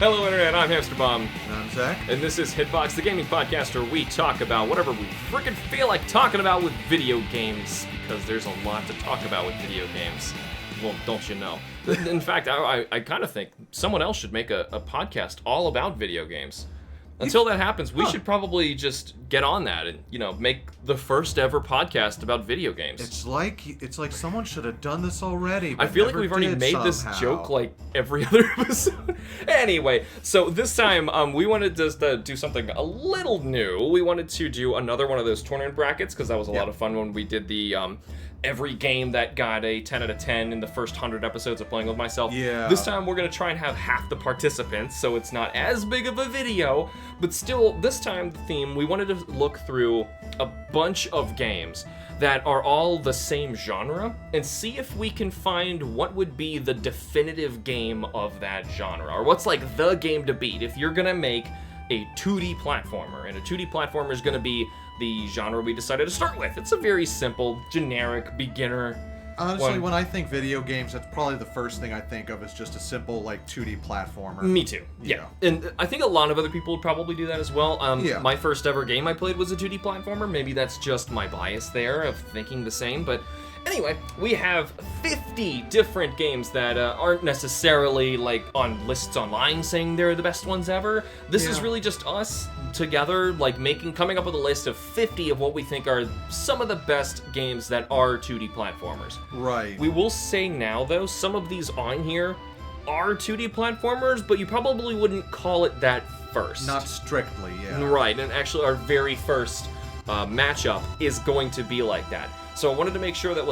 Hello Internet, I'm HamsterBomb. And I'm Zach. And this is HITBOX, the gaming podcast where we talk about whatever we freaking feel like talking about with video games, because there's a lot to talk about with video games. Well, don't you know? In fact, I kind of think someone else should make a podcast all about video games. Until that happens, we should probably just get on that and, make the first ever podcast about video games. It's like someone should have done this already. But I feel like we've already made this joke like every other episode. Anyway, so this time we wanted to do something a little new. We wanted to do another one of those tournament brackets because that was a lot of fun when we did the every game that got a 10 out of 10 in the first 100 episodes of Playing With Myself. Yeah. This time we're going to try and have half the participants, so it's not as big of a video, but still, this time the theme, we wanted to look through a bunch of games that are all the same genre and see if we can find what would be the definitive game of that genre, or what's like the game to beat if you're going to make a 2D platformer, and a 2D platformer is going to be the genre we decided to start with. It's a very simple, generic, beginner Honestly, when I think video games, that's probably the first thing I think of is just a simple, 2D platformer. Me too. Yeah. And I think a lot of other people would probably do that as well. My first ever game I played was a 2D platformer. Maybe that's just my bias there of thinking the same, but anyway, we have 50 different games that aren't necessarily on lists online saying they're the best ones ever. This is really just us together, coming up with a list of 50 of what we think are some of the best games that are 2D platformers. Right. We will say now, though, some of these on here are 2D platformers, but you probably wouldn't call it that first. Not strictly, yeah. Right, and actually our very first matchup is going to be like that. So I wanted to make sure that,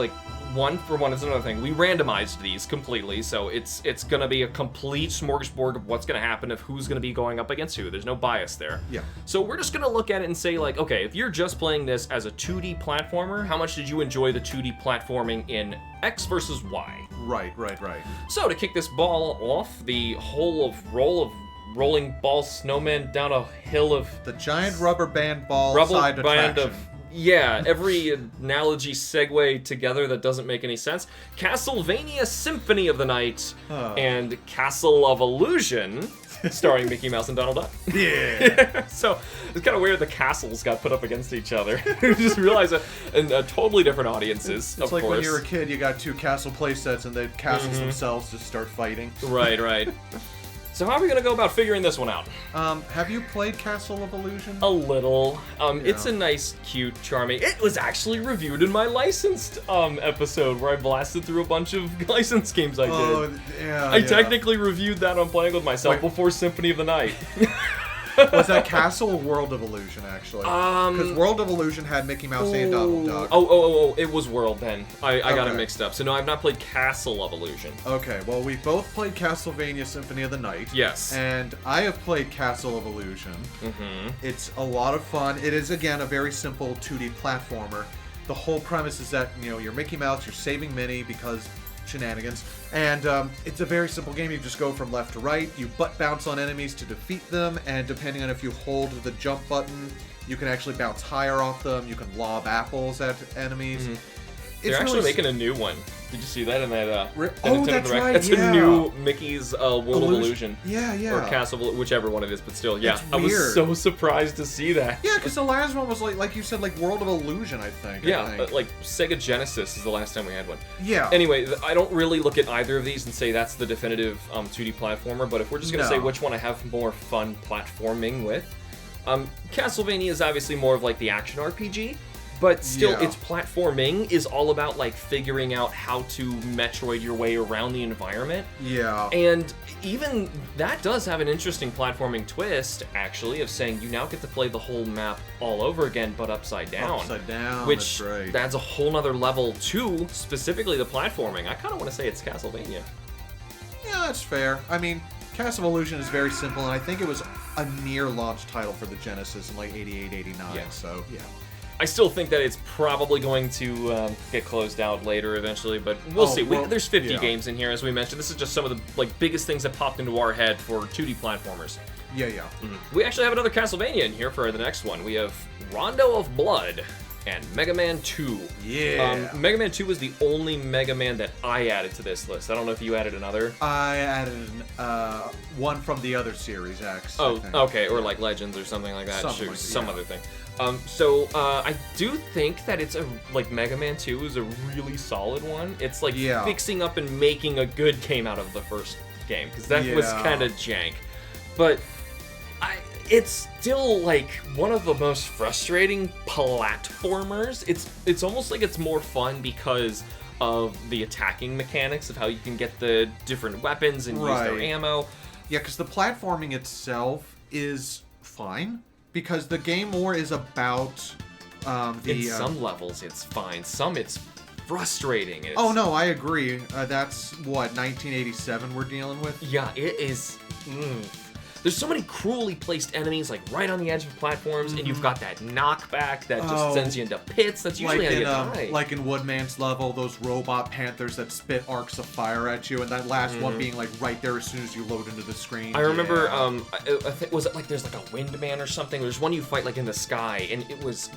one for one is another thing. We randomized these completely, so it's gonna be a complete smorgasbord of what's gonna happen, of who's gonna be going up against who. There's no bias there. Yeah. So we're just gonna look at it and say, okay, if you're just playing this as a 2D platformer, how much did you enjoy the 2D platforming in X versus Y? Right. So to kick this ball off, the whole roll of rolling ball snowman down a hill of the giant rubber band ball side attraction. Every analogy segue together that doesn't make any sense. Castlevania Symphony of the Night and Castle of Illusion, starring Mickey Mouse and Donald Duck. Yeah. So it's kind of weird the castles got put up against each other. You just realize in totally different audiences, it's like when you're a kid, you got two castle play sets and the castles themselves just start fighting. Right. So how are we going to go about figuring this one out? Have you played Castle of Illusion? A little. It's a nice, cute, charming... It was actually reviewed in my licensed episode where I blasted through a bunch of licensed games I did. I technically reviewed that on Playing With Myself before Symphony of the Night. Was that Castle or World of Illusion, actually? Because World of Illusion had Mickey Mouse and Donald Duck. Oh, it was World then. I got it mixed up. So no, I've not played Castle of Illusion. Okay, well, we both played Castlevania Symphony of the Night. Yes. And I have played Castle of Illusion. Mm-hmm. It's a lot of fun. It is, again, a very simple 2D platformer. The whole premise is that, you're Mickey Mouse, you're saving Minnie because shenanigans, and it's a very simple game. You just go from left to right, you butt bounce on enemies to defeat them, and depending on if you hold the jump button, you can actually bounce higher off them, you can lob apples at enemies. Mm-hmm. They're actually making a new one. Did you see that in that Nintendo Direct? Right. That's a new Mickey's World of Illusion. Yeah. Or Castle, whichever one it is, but still, yeah. It's I was so surprised to see that. Yeah, because the last one was like you said, World of Illusion, I think. Sega Genesis is the last time we had one. Yeah. Anyway, I don't really look at either of these and say that's the definitive 2D platformer, but if we're just going to say which one I have more fun platforming with, Castlevania is obviously more of the action RPG. But still, its platforming is all about, figuring out how to Metroid your way around the environment. Yeah. And even that does have an interesting platforming twist, actually, of saying you now get to play the whole map all over again, but upside down. Upside down, which that's right. Adds a whole nother level to, specifically, the platforming. I kind of want to say it's Castlevania. Yeah, that's fair. I mean, Castle of Illusion is very simple, and I think it was a near-launch title for the Genesis in, 88, 89, so, yeah. I still think that it's probably going to get closed out later eventually, but we'll see. There's 50 games in here, as we mentioned. This is just some of the biggest things that popped into our head for 2D platformers. Yeah. Mm-hmm. We actually have another Castlevania in here for the next one. We have Rondo of Blood. and Mega Man 2. Yeah. Mega Man 2 was the only Mega Man that I added to this list. I don't know if you added another. I added one from the other series, X. Oh, okay, or like Legends or something like that. Something like, some yeah. other thing. So I do think that it's like Mega Man 2 is a really solid one. It's like fixing up and making a good game out of the first game, because that was kind of jank. But it's still like one of the most frustrating platformers. It's almost like it's more fun because of the attacking mechanics of how you can get the different weapons and use their ammo. Yeah, because the platforming itself is fine, because the game more is about in some levels it's fine, some it's frustrating. Oh no, I agree. That's what, 1987 we're dealing with? Yeah, it is. There's so many cruelly placed enemies, like right on the edge of platforms, and you've got that knockback that just sends you into pits. That's usually how you die. Like in Woodman's level, those robot panthers that spit arcs of fire at you, and that last one being like right there as soon as you load into the screen. I remember, I think, was it like there's like a Windman or something? There's one you fight like in the sky, and it was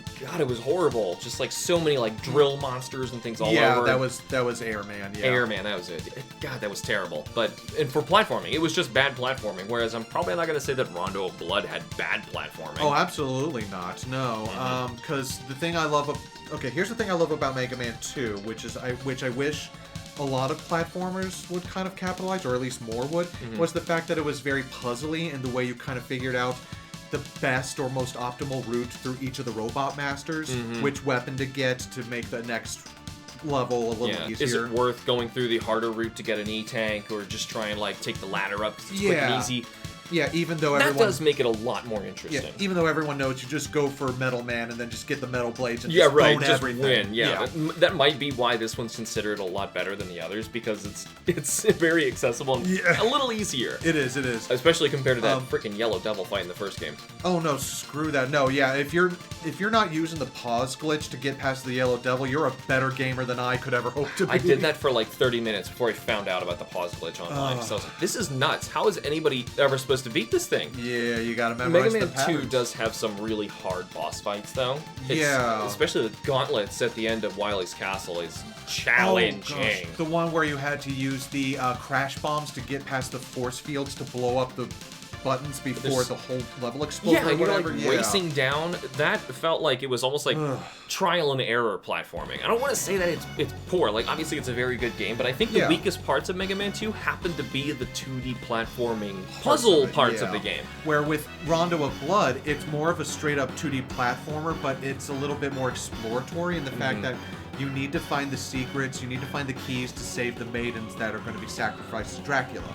horrible. Just like so many like drill monsters and things all over. Yeah, that was Airman. Yeah, Airman, that was it. God, that was terrible. And for platforming, it was just bad platforming. Whereas I'm probably not gonna say that Rondo of Blood had bad platforming. Oh, absolutely not. No, because the thing I love. Here's the thing I love about Mega Man 2, which I wish a lot of platformers would kind of capitalize, or at least more would, was the fact that it was very puzzly in the way you kind of figured out the best or most optimal route through each of the robot masters, which weapon to get to make the next level a little easier. Is it worth going through the harder route to get an E-Tank, or just try and like take the ladder up because it's quick and easy? Yeah, even though that does make it a lot more interesting. Yeah, even though everyone knows you just go for Metal Man and then just get the metal blades and just bone everything. Win. Yeah, that might be why this one's considered a lot better than the others, because it's very accessible and a little easier. It is. Especially compared to that freaking Yellow Devil fight in the first game. Oh no, screw that. No, yeah, if you're not using the pause glitch to get past the Yellow Devil, you're a better gamer than I could ever hope to be. I did that for like 30 minutes before I found out about the pause glitch online. So I was like, this is nuts. How is anybody ever supposed to beat this thing? Yeah, you gotta memorize Mega the Man 2 patterns. does have some really hard boss fights, though. Especially the gauntlets at the end of Wily's Castle is challenging. The one where you had to use the crash bombs to get past the force fields to blow up the buttons before the whole level exploded. Yeah, and you're like racing down. That felt like it was almost like trial and error platforming. I don't want to say that it's poor. Like, obviously it's a very good game, but I think the weakest parts of Mega Man 2 happen to be the 2D platforming puzzle parts of the game. Where with Rondo of Blood, it's more of a straight up 2D platformer, but it's a little bit more exploratory in the fact that you need to find the secrets, you need to find the keys to save the maidens that are going to be sacrificed to Dracula.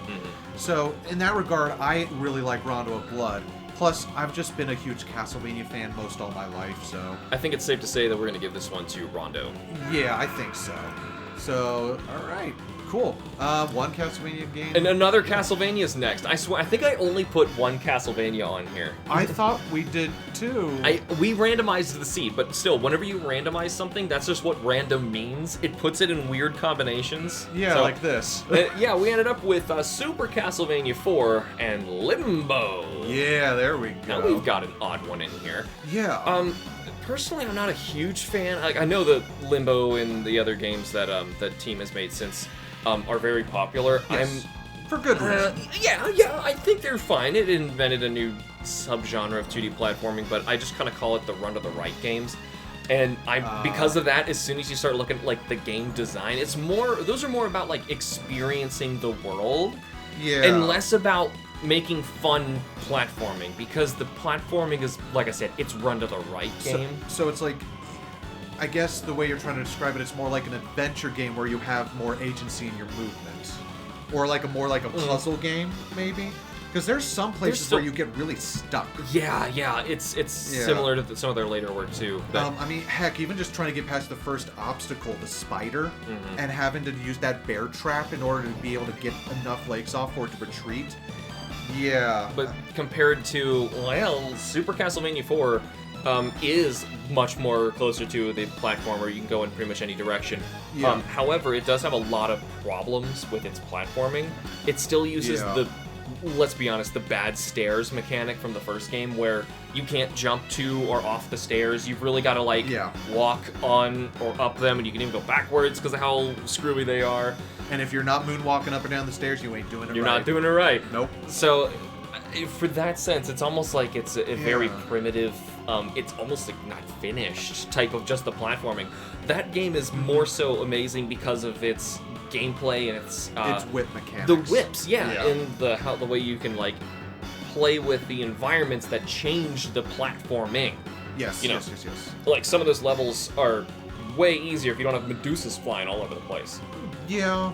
So, in that regard, I really like Rondo of Blood. Plus, I've just been a huge Castlevania fan most all my life, so... I think it's safe to say that we're going to give this one to Rondo. Yeah, I think so. So, alright. Cool. One Castlevania game. And another Castlevania's next. I swear, I think I only put one Castlevania on here. I thought we did too. We randomized the seed, but still, whenever you randomize something, that's just what random means. It puts it in weird combinations. Yeah, like this. Yeah, we ended up with Super Castlevania 4 and Limbo. Yeah, there we go. Now we've got an odd one in here. Yeah. Personally, I'm not a huge fan. Like, I know that Limbo and the other games that the team has made since are very popular. Yes. For good reason. Yeah, I think they're fine. It invented a new subgenre of 2D platforming, but I just kind of call it the run to the right games. And because of that, as soon as you start looking at like the game design, those are more about like experiencing the world, and less about making fun platforming, because the platforming is, like I said, it's run to the right game. So it's like, I guess the way you're trying to describe it, it's more like an adventure game where you have more agency in your movements, or like more like a puzzle game, maybe. Because there's some places where you get really stuck. Yeah, it's similar to some of their later work too. I mean, heck, even just trying to get past the first obstacle, the spider, and having to use that bear trap in order to be able to get enough legs off for it to retreat. Yeah. But compared to, Super Castlevania 4 is much more closer to the platformer. You can go in pretty much any direction. Yeah. However, it does have a lot of problems with its platforming. It still uses let's be honest, the bad stairs mechanic from the first game where you can't jump to or off the stairs. You've really got to, like, walk on or up them, and you can even go backwards because of how screwy they are. And if you're not moonwalking up and down the stairs, you ain't doing it right. You're not doing it right. Nope. So, for that sense, it's almost like it's a very primitive, it's almost like not finished type of just the platforming. That game is more so amazing because of its gameplay and its whip mechanics. The whips, and the way you can, like, play with the environments that change the platforming. Yes, yes. Like, some of those levels are way easier if you don't have Medusas flying all over the place. Yeah.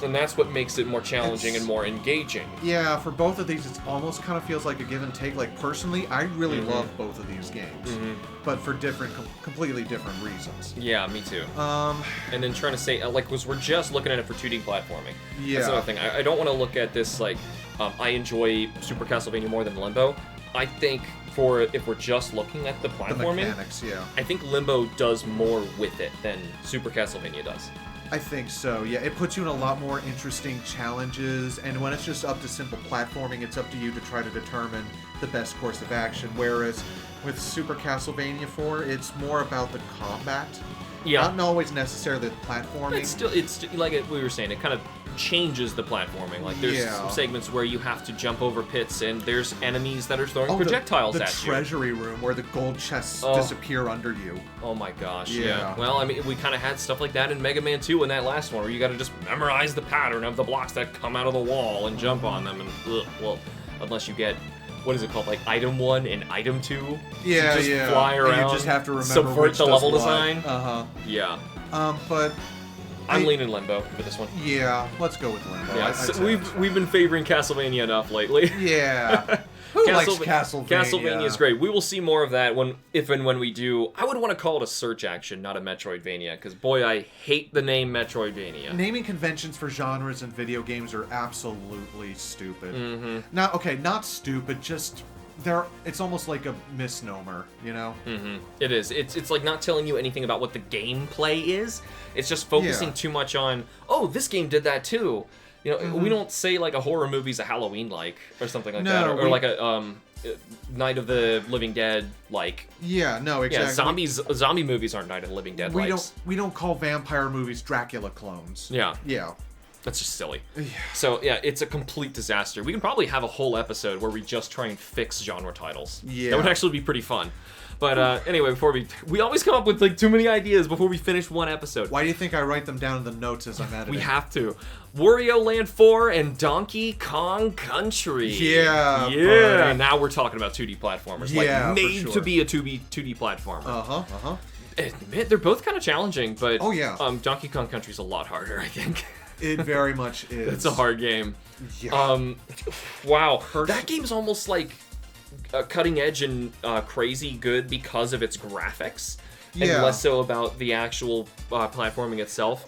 And that's what makes it more challenging and more engaging. Yeah, for both of these, it almost kind of feels like a give and take. Like, personally, I really love both of these games, but for completely different reasons. Yeah, me too. And then trying to say, like, we're just looking at it for 2D platforming. Yeah. That's another thing. I don't want to look at this like, I enjoy Super Castlevania more than Limbo. I think if we're just looking at the platforming, the mechanics, I think Limbo does more with it than Super Castlevania does. I think so, yeah. It puts you in a lot more interesting challenges, and when it's just up to simple platforming, it's up to you to try to determine the best course of action, whereas with Super Castlevania 4, it's more about the combat. Yeah. Not always necessarily the platforming. It's like we were saying, it kind of changes the platforming. Like, there's some segments where you have to jump over pits, and there's enemies that are throwing projectiles at you. The treasury room where the gold chests disappear under you. Oh my gosh, yeah. Well, I mean, we kind of had stuff like that in Mega Man 2 in that last one, where you got to just memorize the pattern of the blocks that come out of the wall and jump on them, and well, unless you get, what is it called, like Item 1 and Item 2? Yeah, just fly around, and you just have to remember subvert the level design. Yeah. But I'm leaning Limbo for this one. Yeah, let's go with Limbo. Yeah, we've been favoring Castlevania enough lately. Yeah. Who likes Castlevania? Castlevania is great. We will see more of that if and when we do. I would want to call it a search action, not a Metroidvania, because boy, I hate the name Metroidvania. Naming conventions for genres in video games are absolutely stupid. Not stupid, just it's almost like a misnomer, you know? It is. It's like not telling you anything about what the gameplay is. It's just focusing too much on, oh, this game did that too. You know, we don't say like a horror movie's a Halloween-like or something like that, or like a Night of the Living Dead like. Yeah, no, exactly. Yeah, zombie movies aren't Night of the Living Dead. We don't call vampire movies Dracula clones. Yeah. Yeah. That's just silly. Yeah. So, yeah, it's a complete disaster. We can probably have a whole episode where we just try and fix genre titles. Yeah. That would actually be pretty fun. But anyway, before we always come up with like too many ideas before we finish one episode. Why do you think I write them down in the notes as I'm editing? We have to. Wario Land 4 and Donkey Kong Country. Yeah. Yeah. Buddy. Now we're talking about 2D platformers. Yeah, like made to be a 2D platformer. Admit, they're both kind of challenging, but Donkey Kong Country's a lot harder, I think. It very much is. It's a hard game. Yeah. Wow. That game's almost like cutting edge and crazy good because of its graphics. And less so about the actual platforming itself.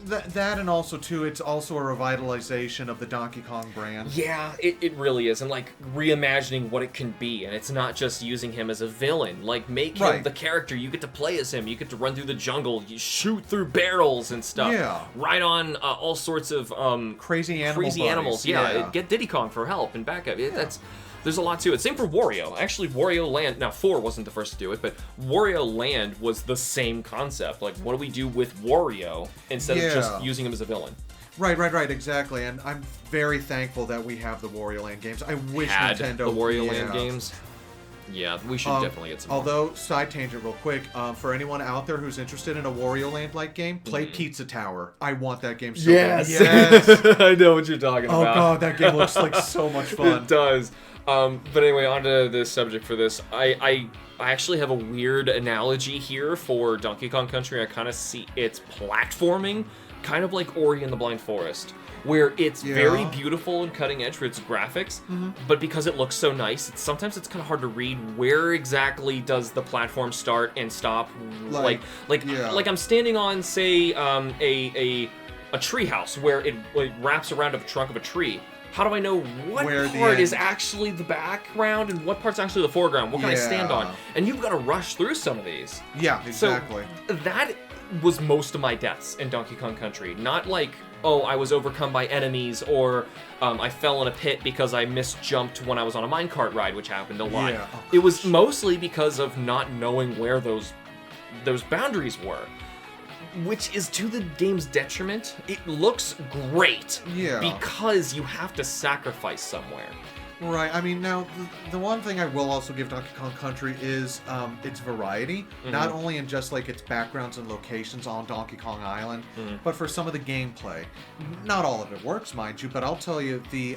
That and also, too, it's also a revitalization of the Donkey Kong brand. Yeah, it really is. And, like, reimagining what it can be. And it's not just using him as a villain. Like, make him the character. You get to play as him. You get to run through the jungle. You shoot through barrels and stuff. Yeah. Ride on all sorts of crazy animals. Yeah, get Diddy Kong for help and backup. There's a lot to it. Same for Wario. Actually, Wario Land, now 4 wasn't the first to do it, but Wario Land was the same concept. Like, what do we do with Wario instead of just using him as a villain? Right, exactly. And I'm very thankful that we have the Wario Land games. I wish Nintendo... the Wario Land games? Yeah, we should definitely get some more. Although, side tangent real quick, for anyone out there who's interested in a Wario Land-like game, play Pizza Tower. I want that game so bad. Yes! I know what you're talking about. Oh god, that game looks like so much fun. It does. But anyway, on to the subject for this. I actually have a weird analogy here for Donkey Kong Country. I kind of see its platforming kind of like Ori and the Blind Forest, where it's very beautiful and cutting edge for its graphics, but because it looks so nice, sometimes it's kind of hard to read where exactly does the platform start and stop. Like I'm standing on, say, a treehouse where it wraps around the trunk of a tree. How do I know what part is actually the background and what part's actually the foreground? What can I stand on? And you've got to rush through some of these. Yeah, exactly. So that was most of my deaths in Donkey Kong Country. Not like oh, I was overcome by enemies, or I fell in a pit because I misjumped when I was on a minecart ride, which happened a lot. Yeah. Oh, it was mostly because of not knowing where those boundaries were, which is to the game's detriment. It looks great, because you have to sacrifice somewhere. Right. I mean, now, the one thing I will also give Donkey Kong Country is its variety. Not only in just, like, its backgrounds and locations on Donkey Kong Island, but for some of the gameplay. Not all of it works, mind you, but I'll tell you, the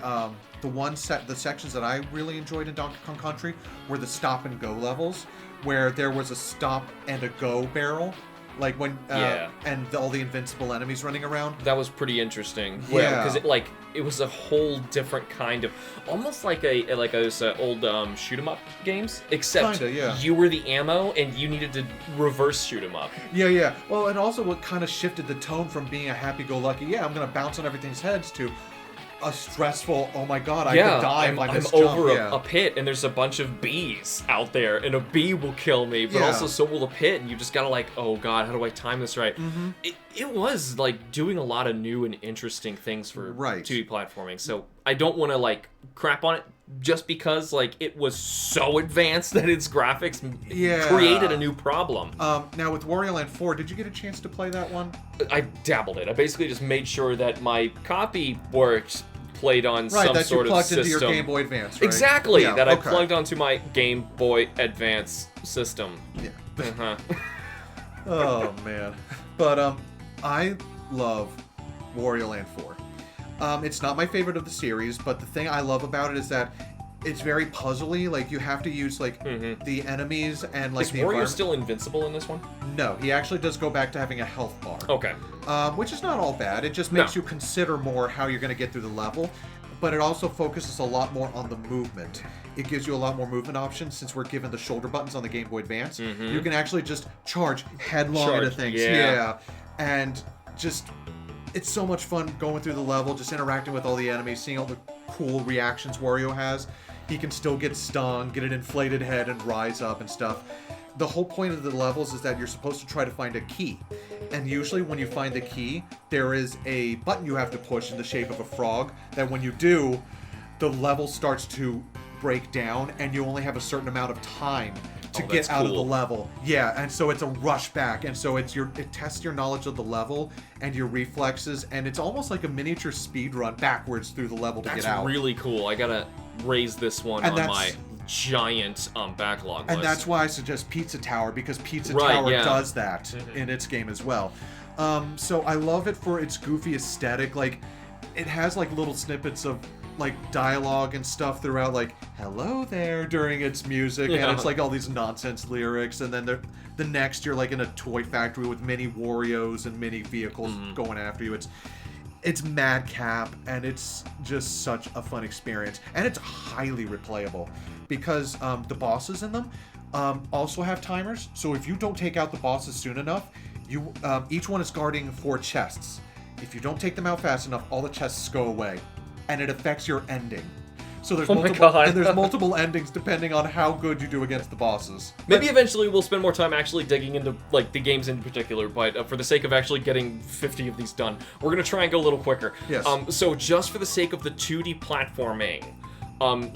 sections that I really enjoyed in Donkey Kong Country were the stop-and-go levels, where there was a stop and a go barrel. Like when and all the invincible enemies running around. That was pretty interesting. Yeah, because it was a whole different kind of, almost like those old shoot 'em up games, except you were the ammo and you needed to reverse shoot 'em up. Yeah. Well, and also what kind of shifted the tone from being a happy-go-lucky, I'm gonna bounce on everything's heads, to a stressful, oh my god, I could die if I misjump. I'm over a pit and there's a bunch of bees out there and a bee will kill me, but also so will the pit, and you just gotta like, oh god, how do I time this right? It was like doing a lot of new and interesting things for 2D platforming, so I don't want to like crap on it just because like it was so advanced that its graphics created a new problem. Now with Wario Land 4, did you get a chance to play that one? I dabbled it. I basically just made sure that my copy worked, played on some sort of system. Right, that you plugged into your Game Boy Advance, right? Exactly, I plugged onto my Game Boy Advance system. Yeah. Oh, man. But, I love Wario Land 4. It's not my favorite of the series, but the thing I love about it is that it's very puzzly. Like, you have to use, like, the enemies and, like, the environment. Is Wario still invincible in this one? No, he actually does go back to having a health bar. Okay. Which is not all bad. It just makes you consider more how you're going to get through the level. But it also focuses a lot more on the movement. It gives you a lot more movement options since we're given the shoulder buttons on the Game Boy Advance. You can actually just charge headlong into things. Yeah. And just... it's so much fun going through the level, just interacting with all the enemies, seeing all the cool reactions Wario has. He can still get stung, get an inflated head, and rise up and stuff. The whole point of the levels is that you're supposed to try to find a key. And usually when you find the key, there is a button you have to push in the shape of a frog, that when you do, the level starts to break down, and you only have a certain amount of time to get out of the level. Yeah, and so it's a rush back, and so it tests your knowledge of the level and your reflexes, and it's almost like a miniature speed run backwards through the level to get out. That's really cool. I gotta raise this one on my giant backlog list. And that's why I suggest Pizza Tower, because Pizza Tower does that in its game as well. So I love it for its goofy aesthetic. Like, it has like little snippets of like dialogue and stuff throughout, like hello there during its music, and it's like all these nonsense lyrics, and then the next you're like in a toy factory with mini Warios and mini vehicles going after you. It's madcap, and it's just such a fun experience, and it's highly replayable because the bosses in them also have timers. So if you don't take out the bosses soon enough, you each one is guarding 4 chests. If you don't take them out fast enough, all the chests go away, and it affects your ending. So there's multiple endings depending on how good you do against the bosses. Maybe eventually we'll spend more time actually digging into like the games in particular, but for the sake of actually getting 50 of these done, we're gonna try and go a little quicker. Yes. So just for the sake of the 2D platforming,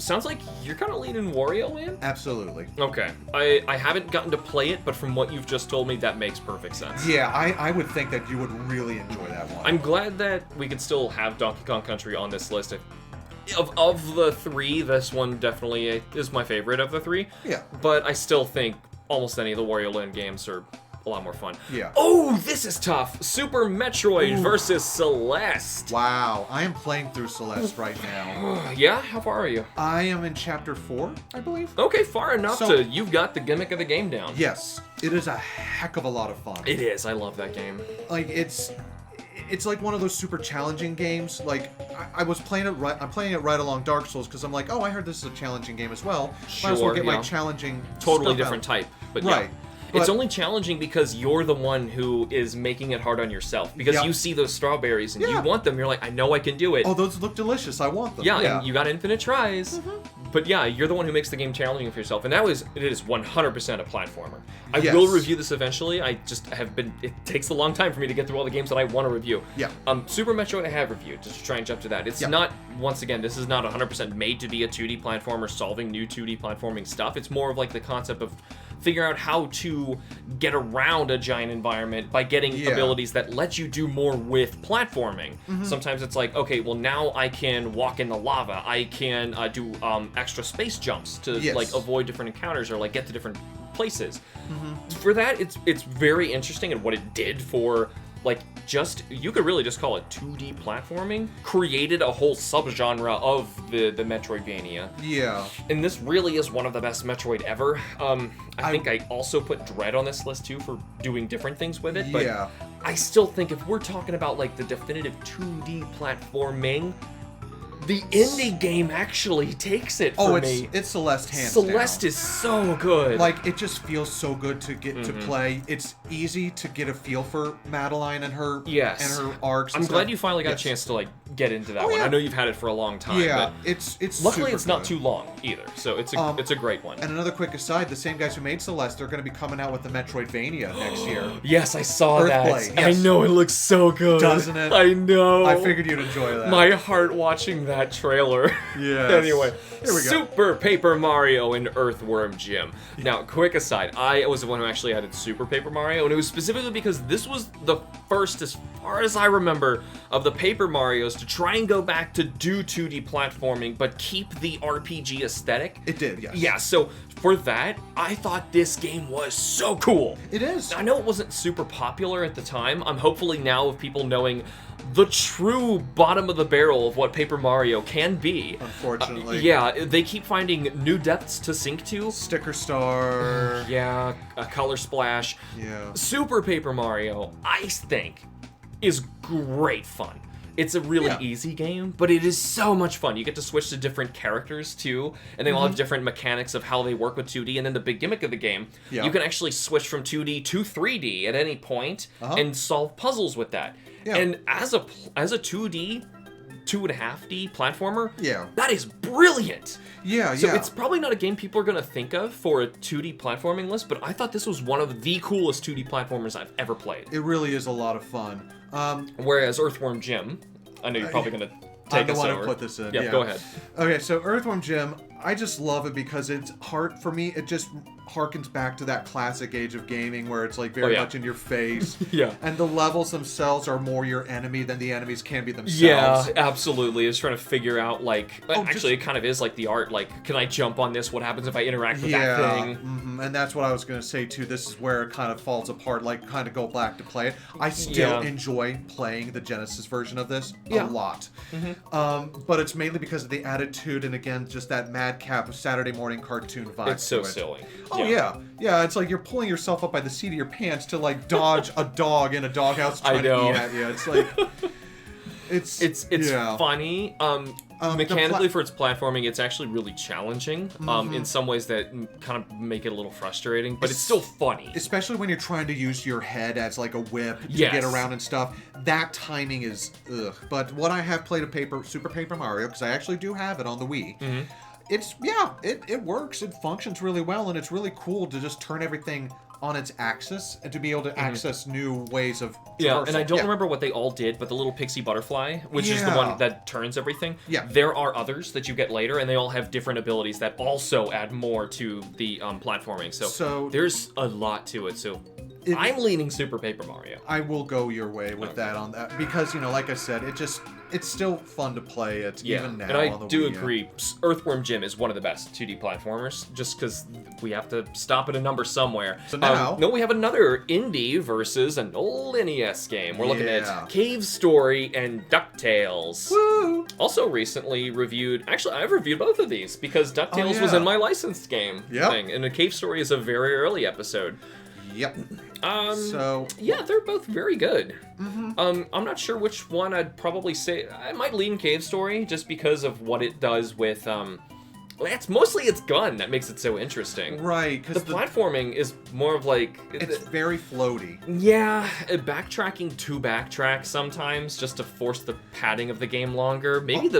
sounds like you're kind of leaning Wario Land? Absolutely. Okay. I haven't gotten to play it, but from what you've just told me, that makes perfect sense. Yeah, I would think that you would really enjoy that one. I'm glad that we could still have Donkey Kong Country on this list. Of the 3, this one definitely is my favorite of the 3. Yeah. But I still think almost any of the Wario Land games are a lot more fun. Yeah. Oh, this is tough. Super Metroid versus Celeste. Wow, I am playing through Celeste right now. Yeah? How far are you? I am in Chapter 4, I believe. Okay, far enough you've got the gimmick of the game down. Yes. It is a heck of a lot of fun. It is. I love that game. Like, it's like one of those super challenging games. Like, I'm playing it right along Dark Souls, because I'm like, oh, I heard this is a challenging game as well. Sure, might as well get my challenging totally different type, but right. It's only challenging because you're the one who is making it hard on yourself. Because you see those strawberries and you want them. You're like, I know I can do it. Oh, those look delicious. I want them. Yeah, and you got infinite tries. But yeah, you're the one who makes the game challenging for yourself, and it is 100% a platformer. I Yes. will review this eventually. I just it takes a long time for me to get through all the games that I want to review. Yeah. Super Metroid I have reviewed, just to try and jump to that. It's not, once again, this is not 100% made to be a 2D platformer solving new 2D platforming stuff. It's more of like the concept of figuring out how to get around a giant environment by getting abilities that let you do more with platforming. Sometimes it's like, okay, well now I can walk in the lava. I can do extra space jumps to like avoid different encounters or like get to different places. For that, it's very interesting in what it did for like you could really just call it 2D platforming. Created a whole subgenre of the Metroidvania. Yeah. And this really is one of the best Metroid ever. I think I also put Dread on this list too for doing different things with it. But I still think if we're talking about like the definitive 2D platforming, the indie game actually takes it for me. It's Celeste hands Celeste down. is so good. Like, it just feels so good to get to play. It's easy to get a feel for Madeline and her arcs. I'm glad you finally got a chance to like get into that one. I know you've had it for a long time. Yeah, but it's luckily super it's not good. too long either, so it's a great one. And another quick aside: the same guys who made Celeste are going to be coming out with the Metroidvania next year. Yes, I saw Earthblade, that. yes. I know, it looks so good, doesn't it? I know. I figured you'd enjoy that. My heart watching that trailer. Yes. Anyway, here we go. Super Paper Mario and Earthworm Jim. Now, quick aside, I was the one who actually added Super Paper Mario, and it was specifically because this was the first, as far as I remember, of the Paper Marios to try and go back to do 2D platforming, but keep the RPG aesthetic. It did, yes. Yeah, so for that, I thought this game was so cool. It is. I know it wasn't super popular at the time. I'm hopefully now of people knowing the true bottom of the barrel of what Paper Mario can be. Unfortunately. Yeah, they keep finding new depths to sink to. Sticker Star. Yeah, a Color Splash. Yeah. Super Paper Mario, I think, is great fun. It's a really easy game, but it is so much fun. You get to switch to different characters, too, and they all have different mechanics of how they work with 2D, and then the big gimmick of the game, you can actually switch from 2D to 3D at any point and solve puzzles with that. Yeah. And as a 2D, 2.5D platformer, that is brilliant. So it's probably not a game people are going to think of for a 2D platforming list, but I thought this was one of the coolest 2D platformers I've ever played. It really is a lot of fun. Whereas Earthworm Jim, I know you're probably going to take us over. I want to put this in. Yeah, go ahead. Okay, so Earthworm Jim, I just love it because it's hard for me. It just harkens back to that classic age of gaming where it's like very much in your face. And the levels themselves are more your enemy than the enemies can be themselves. Yeah, absolutely. It's trying to figure out, like, actually, it kind of is like the art. Like, can I jump on this? What happens if I interact with that thing? And that's what I was going to say, too. This is where it kind of falls apart, like, kind of go back to play it. I still enjoy playing the Genesis version of this a lot. But it's mainly because of the attitude and, again, just that madcap Saturday morning cartoon vibe. It's so silly. Oh, yeah. It's like you're pulling yourself up by the seat of your pants to, like, dodge a dog in a doghouse trying to eat at you. It's like... It's funny. Mechanically, for its platforming, it's actually really challenging in some ways that kind of make it a little frustrating, but it's still funny. Especially when you're trying to use your head as like a whip to get around and stuff. That timing is ugh. But what I have played of Super Paper Mario, because I actually do have it on the Wii, it works. It functions really well, and it's really cool to just turn everything on its axis and to be able to access new ways of traversal. And I don't remember what they all did, but the little pixie butterfly, which is the one that turns everything, there are others that you get later, and they all have different abilities that also add more to the platforming. So there's a lot to it. So I'm leaning Super Paper Mario. I will go your way with that on that because, like I said, it's still fun to play it even now. And I on the do Wii, agree. Earthworm Jim is one of the best 2D platformers, just because we have to stop at a number somewhere. So now... we have another indie versus an old NES game. We're looking at Cave Story and DuckTales. Woo! Also recently reviewed... Actually, I've reviewed both of these, because DuckTales was in my licensed game thing. And the Cave Story is a very early episode. Yep. They're both very good. I'm not sure which one I'd probably say. I might lean Cave Story just because of what it does with it's mostly its gun that makes it so interesting. Right, because the platforming is more of like... It's very floaty. Yeah, backtracking to backtrack sometimes just to force the padding of the game longer. Maybe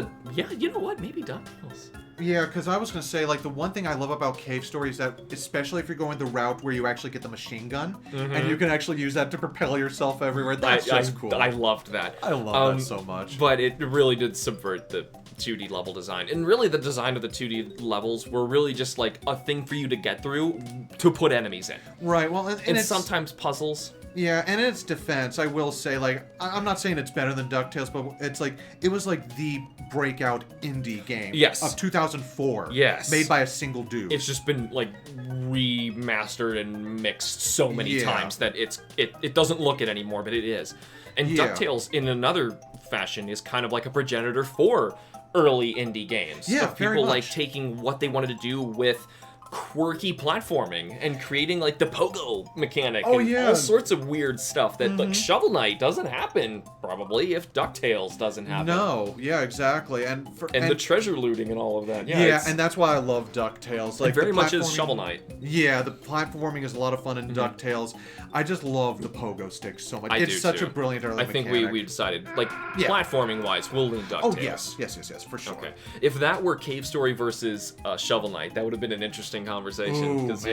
you know what? Maybe DuckTales. Yeah, because I was going to say, like, the one thing I love about Cave Story is that, especially if you're going the route where you actually get the machine gun, and you can actually use that to propel yourself everywhere, that's just cool. I loved that. I love that so much. But it really did subvert the 2D level design. And really, the design of the 2D levels were really just, like, a thing for you to get through to put enemies in. Right, well, and it's sometimes puzzles. Yeah, and in its defense, I will say, like, I'm not saying it's better than DuckTales, but it's like, it was like the breakout indie game of 2004. Yes. Made by a single dude. It's just been, like, remastered and mixed so many times that it doesn't look it anymore, but it is. And DuckTales, in another fashion, is kind of like a progenitor for early indie games. Yeah, of people, like, taking what they wanted to do with quirky platforming and creating like the pogo mechanic and all sorts of weird stuff that like Shovel Knight doesn't happen probably if DuckTales doesn't happen. No, yeah, exactly. And the treasure looting and all of that. Yeah, and that's why I love DuckTales. Like, it very much is Shovel Knight. Yeah, the platforming is a lot of fun in DuckTales. I just love the pogo stick so much. It's such a brilliant early mechanic. I think we decided, like, platforming wise, we'll lean DuckTales. Oh yes, for sure. Okay. If that were Cave Story versus Shovel Knight, that would have been an interesting conversation. Because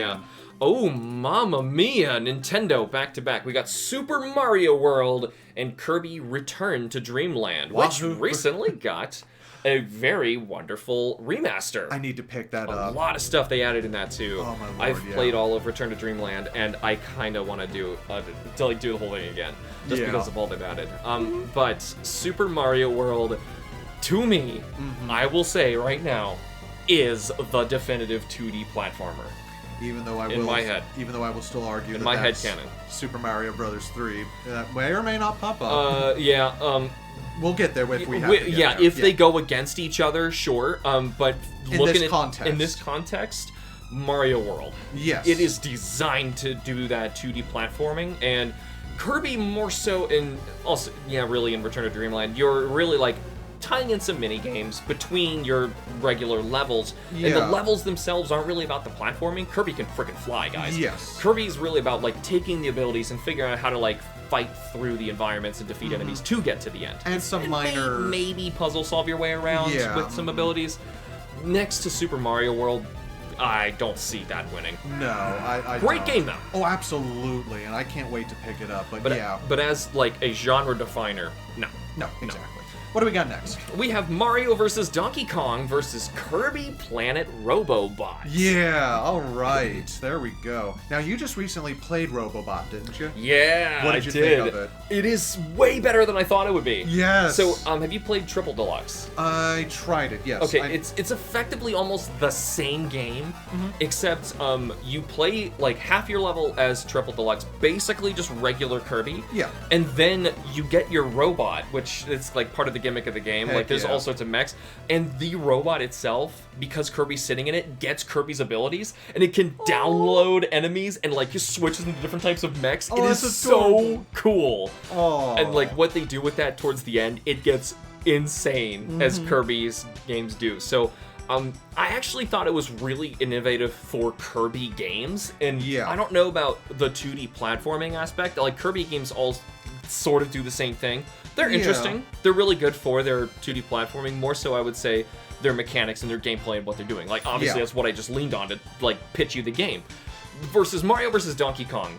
oh, mamma mia, Nintendo back to back. We got Super Mario World and Kirby Return to Dreamland, which recently got a very wonderful remaster. I need to pick that up. A lot of stuff they added in that too. Oh my lord, I've played all of Return to Dreamland, and I kind of want to do the whole thing again, just because of all they've added. But Super Mario World, to me, I will say right now, is the definitive 2D platformer. Even though I will still argue in my head canon, Super Mario Brothers 3 may or may not pop up. We'll get there if we have to get there. If they go against each other, sure. But in this context, Mario World. Yes. It is designed to do that 2D platforming, and Kirby more so, and also, really in Return to Dreamland, you're really like tying in some mini games between your regular levels, and the levels themselves aren't really about the platforming. Kirby can freaking fly, guys. Yes. Kirby's really about like taking the abilities and figuring out how to like fight through the environments and defeat enemies to get to the end. And some minor maybe puzzle solve your way around with some abilities. Next to Super Mario World, I don't see that winning. No, I Great game though. Oh, absolutely, and I can't wait to pick it up. But as like a genre definer, no, exactly. What do we got next? We have Mario vs. Donkey Kong versus Kirby Planet Robobot. Yeah, all right. There we go. Now, you just recently played Robobot, didn't you? Yeah, What did you think of it? It is way better than I thought it would be. Yes. So, have you played Triple Deluxe? I tried it, yes. Okay, it's effectively almost the same game, except you play like half your level as Triple Deluxe, basically just regular Kirby. Yeah. And then you get your robot, which is like part of the gimmick of the game. Like there's all sorts of mechs, and the robot itself, because Kirby's sitting in it, gets Kirby's abilities, and it can download enemies and like just switches into different types of mechs. It is so cool. And like what they do with that towards the end, it gets insane as Kirby's games do. So I actually thought it was really innovative for Kirby games, and I don't know about the 2D platforming aspect. Like Kirby games all sort of do the same thing. They're interesting. They're really good for their 2D platforming. More so, I would say, their mechanics and their gameplay and what they're doing. Like, obviously, that's what I just leaned on to, like, pitch you the game. Versus Mario versus Donkey Kong.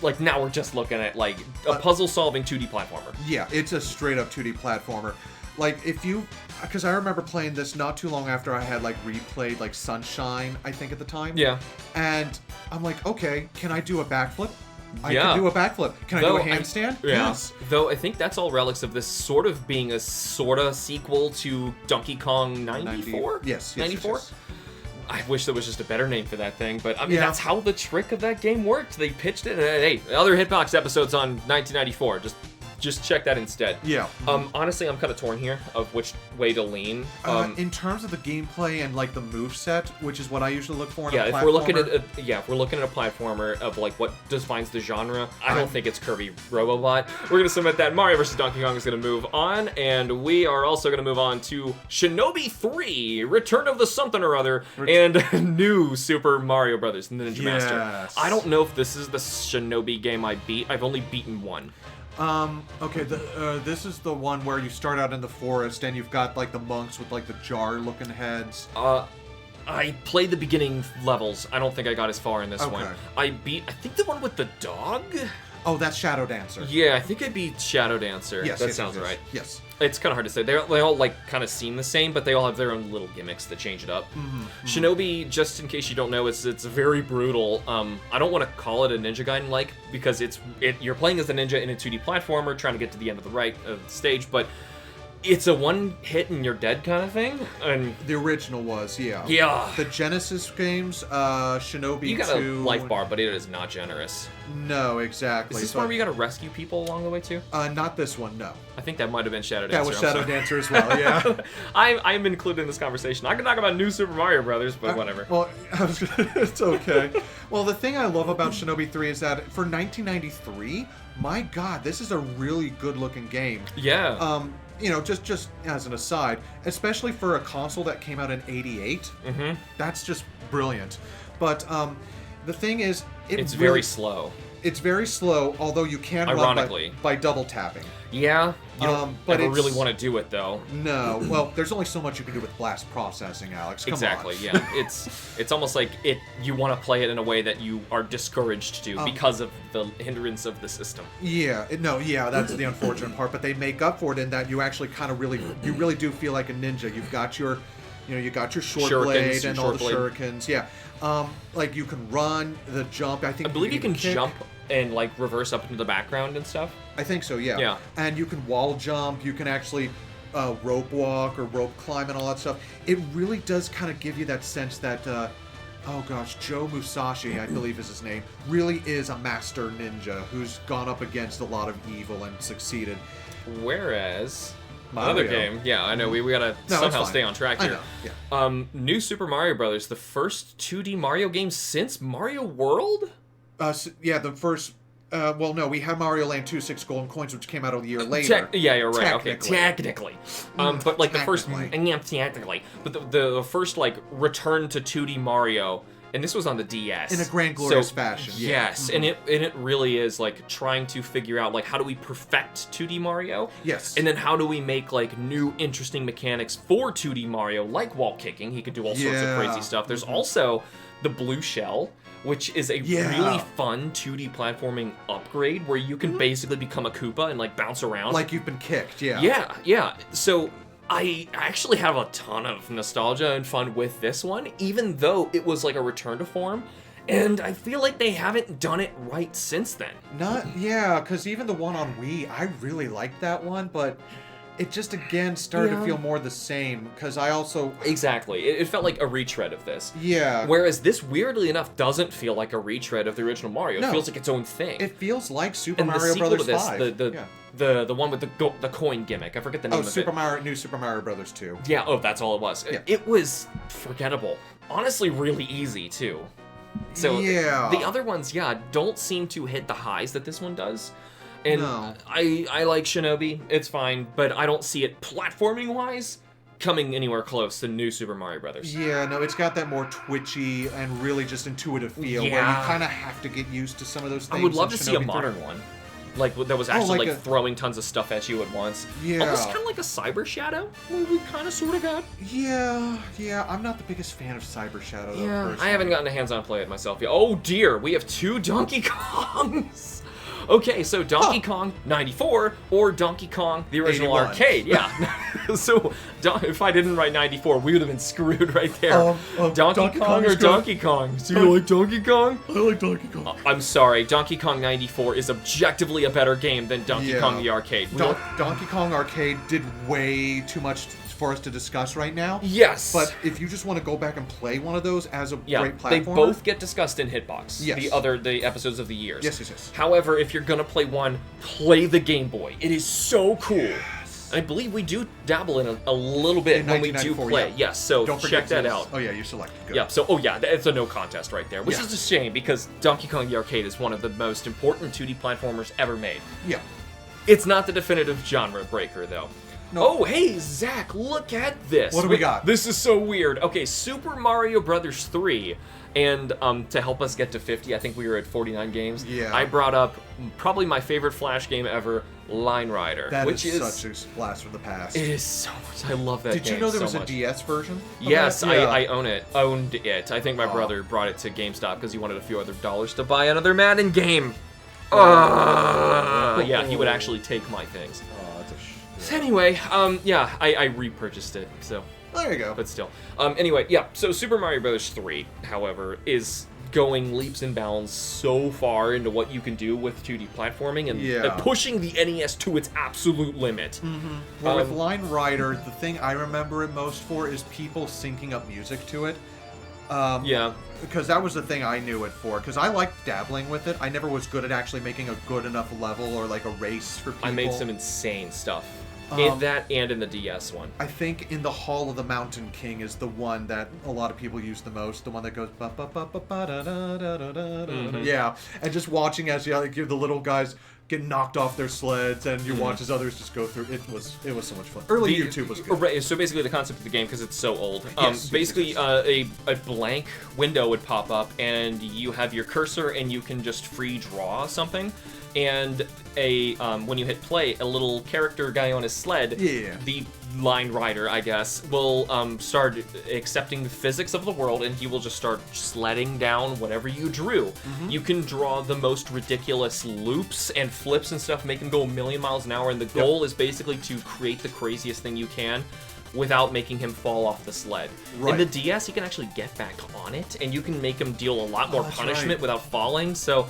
Like, now we're just looking at, like, a puzzle-solving 2D platformer. Yeah, it's a straight-up 2D platformer. Like, because I remember playing this not too long after I had, like, replayed, like, Sunshine, I think, at the time. Yeah. And I'm like, okay, can I do a backflip? I can do a backflip. Can I do a handstand? Yes. Though I think that's all relics of this sort of being a sort of sequel to Donkey Kong 94? Yes. 94? Yes. I wish there was just a better name for that thing, but I mean, that's how the trick of that game worked. They pitched it, and hey, other HITBOX episodes on 1994. Just check that instead. Yeah. Honestly, I'm kind of torn here of which way to lean. In terms of the gameplay and like the moveset, which is what I usually look for in a platformer. If we're looking at a platformer of like what defines the genre, I don't think it's Kirby Robobot. We're gonna submit that Mario vs. Donkey Kong is gonna move on, and we are also gonna move on to Shinobi 3, Return of the Something or Other, and new Super Mario Brothers Ninja Master. I don't know if this is the Shinobi game I beat. I've only beaten one. Okay, this is the one where you start out in the forest and you've got like the monks with like the jar-looking heads. I played the beginning levels. I don't think I got as far in this one. I think the one with the dog? Oh, that's Shadow Dancer. Yeah, I think I beat Shadow Dancer. Yes, that yes, sounds yes, right. Yes. It's kind of hard to say. They all like kind of seem the same, but they all have their own little gimmicks that change it up. Shinobi, just in case you don't know, it's very brutal. I don't want to call it a Ninja Gaiden-like because you're playing as a ninja in a 2D platformer, trying to get to the end of the stage, but it's a one hit and you're dead kind of thing. And the original was, yeah. Yeah. The Genesis games, Shinobi 2... You got a life bar, but it is not generous. No, exactly. Is this where you got to rescue people along the way too? Not this one, no. I think that might have been Shadow Dancer. That was Shadow Dancer as well, yeah. I'm included in this conversation. I can talk about New Super Mario Brothers, but whatever. Well, it's okay. Well, the thing I love about Shinobi 3 is that for 1993, my God, this is a really good-looking game. Yeah. You know, just as an aside, especially for a console that came out in '88, that's just brilliant. But the thing is, it's very slow. It's very slow, although you can run by double tapping. Yeah, you don't but really want to do it though. No, well, there's only so much you can do with blast processing, Alex. Come exactly, on. Yeah. It's almost like you want to play it in a way that you are discouraged to because of the hindrance of the system. Yeah, that's the unfortunate part. But they make up for it in that you actually kind of you really do feel like a ninja. You've got your, you got your short blade and all the shurikens. Yeah, like you can run, the jump. I believe you can jump and like reverse up into the background and stuff. I think so, yeah. Yeah. And you can wall jump, you can actually rope walk or rope climb and all that stuff. It really does kind of give you that sense that, oh gosh, Joe Musashi, I believe is his name, really is a master ninja who's gone up against a lot of evil and succeeded. Whereas... Mario. Another game, yeah, I know, we gotta somehow stay on track here. I know, yeah. New Super Mario Brothers, the first 2D Mario game since Mario World? Yeah, the first... well, no, we had Wario Land 2, 6 Golden Coins, which came out a year later. Yeah, you're right. Okay, technically. But like the first... Yeah, technically. But the first, like, return to 2D Mario... And this was on the DS. In a grand glorious fashion. Yes, and it really is like trying to figure out like how do we perfect 2D Mario? Yes. And then how do we make like new interesting mechanics for 2D Mario, like wall kicking. He could do all sorts of crazy stuff. There's also the blue shell, which is a really fun 2D platforming upgrade where you can basically become a Koopa and like bounce around. Like you've been kicked, yeah. Yeah. So I actually have a ton of nostalgia and fun with this one, even though it was like a return to form, and I feel like they haven't done it right since then. Because even the one on Wii, I really liked that one, but it just again started to feel more the same, because I also... Exactly. It felt like a retread of this. Yeah. Whereas this, weirdly enough, doesn't feel like a retread of the original Mario. It feels like its own thing. It feels like Super Mario Brothers 5. The one with the coin gimmick. I forget the name of it. New Super Mario Brothers 2. Yeah, that's all it was. Yeah. It was forgettable. Honestly, really easy, too. So the other ones, don't seem to hit the highs that this one does. And I like Shinobi, it's fine, but I don't see it platforming-wise coming anywhere close to New Super Mario Brothers. Yeah, no, it's got that more twitchy and really just intuitive feel where you kind of have to get used to some of those things. I would love to see a modern one. Like, that was actually, throwing tons of stuff at you at once. Yeah. Almost kind of like a Cyber Shadow, we kind of sort of got. Yeah, I'm not the biggest fan of Cyber Shadow, though, personally. I haven't gotten a hands-on play it myself yet. Oh, dear, we have 2 Donkey Kongs! Okay, so Donkey Kong 94 or Donkey Kong the original 81. Arcade, So if I didn't write 94, we would have been screwed right there. Donkey Kong or Donkey Kong? Do you like Donkey Kong? I like Donkey Kong. I'm sorry, Donkey Kong 94 is objectively a better game than Donkey Kong the Arcade. Donkey Kong Arcade did way too much for us to discuss right now. Yes. But if you just want to go back and play one of those as a great platformer... they both get discussed in Hitbox. Yes. The episodes of the years. Yes. However, if you're gonna play one, play the Game Boy. It is so cool. Yes. I believe we do dabble in a little bit when we do play. Yes, so don't check that out. Oh yeah, you selected. Good. Yeah, so it's a no contest right there, which is a shame because Donkey Kong the Arcade is one of the most important 2D platformers ever made. Yeah. It's not the definitive genre breaker though. Oh, hey, Zach, look at this. What do we got? This is so weird. Okay, Super Mario Brothers 3. And to help us get to 50, I think we were at 49 games. Yeah. I brought up probably my favorite Flash game ever, Line Rider. Which is such a blast from the past. It is so much. I love that game. Did you know there was so a much. DS version? Yes, Yeah. I owned it. I think my brother brought it to GameStop because he wanted a few other dollars to buy another Madden game. Yeah, he would actually take my things. Oh, that's a So anyway, yeah, I repurchased it, so. There you go. But still. Anyway, yeah, so Super Mario Bros. 3, however, is going leaps and bounds so far into what you can do with 2D platforming and pushing the NES to its absolute limit. Well, with Line Rider, the thing I remember it most for is people syncing up music to it. Yeah. Because that was the thing I knew it for. Because I liked dabbling with it. I never was good at actually making a good enough level or like a race for people. I made some insane stuff. In that and in the DS one. I think in the Hall of the Mountain King is the one that a lot of people use the most. The one that goes ba ba ba ba ba da da da da da. Yeah, and just watching as the little guys get knocked off their sleds, and you watch as others just go through. It was so much fun. Early YouTube was good. Right. So basically, the concept of the game, because it's so old, Yes, basically a blank window would pop up, and you have your cursor, and you can just free draw something. And when you hit play, a little character guy on his sled, the Line Rider, I guess, will start accepting the physics of the world, and he will just start sledding down whatever you drew. You can draw the most ridiculous loops and flips and stuff, make him go a million miles an hour, and the goal is basically to create the craziest thing you can without making him fall off the sled. In the DS, you can actually get back on it, and you can make him deal a lot more punishment without falling, so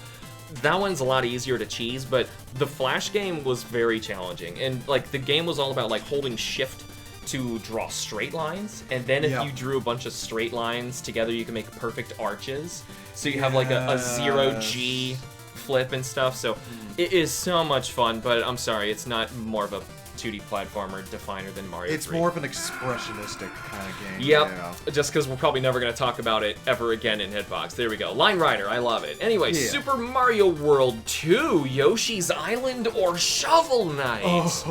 that one's a lot easier to cheese, but the Flash game was very challenging. And like the game was all about like holding shift to draw straight lines, and then if you drew a bunch of straight lines together, you can make perfect arches. So you have like a 0G flip and stuff. So it is so much fun, but I'm sorry, it's not more of a 2D platformer definer than Mario 3. It's more of an expressionistic kind of game. Yep, just because we're probably never going to talk about it ever again in HITBOX. There we go. Line Rider, I love it. Anyway, Super Mario World 2, Yoshi's Island, or Shovel Knight.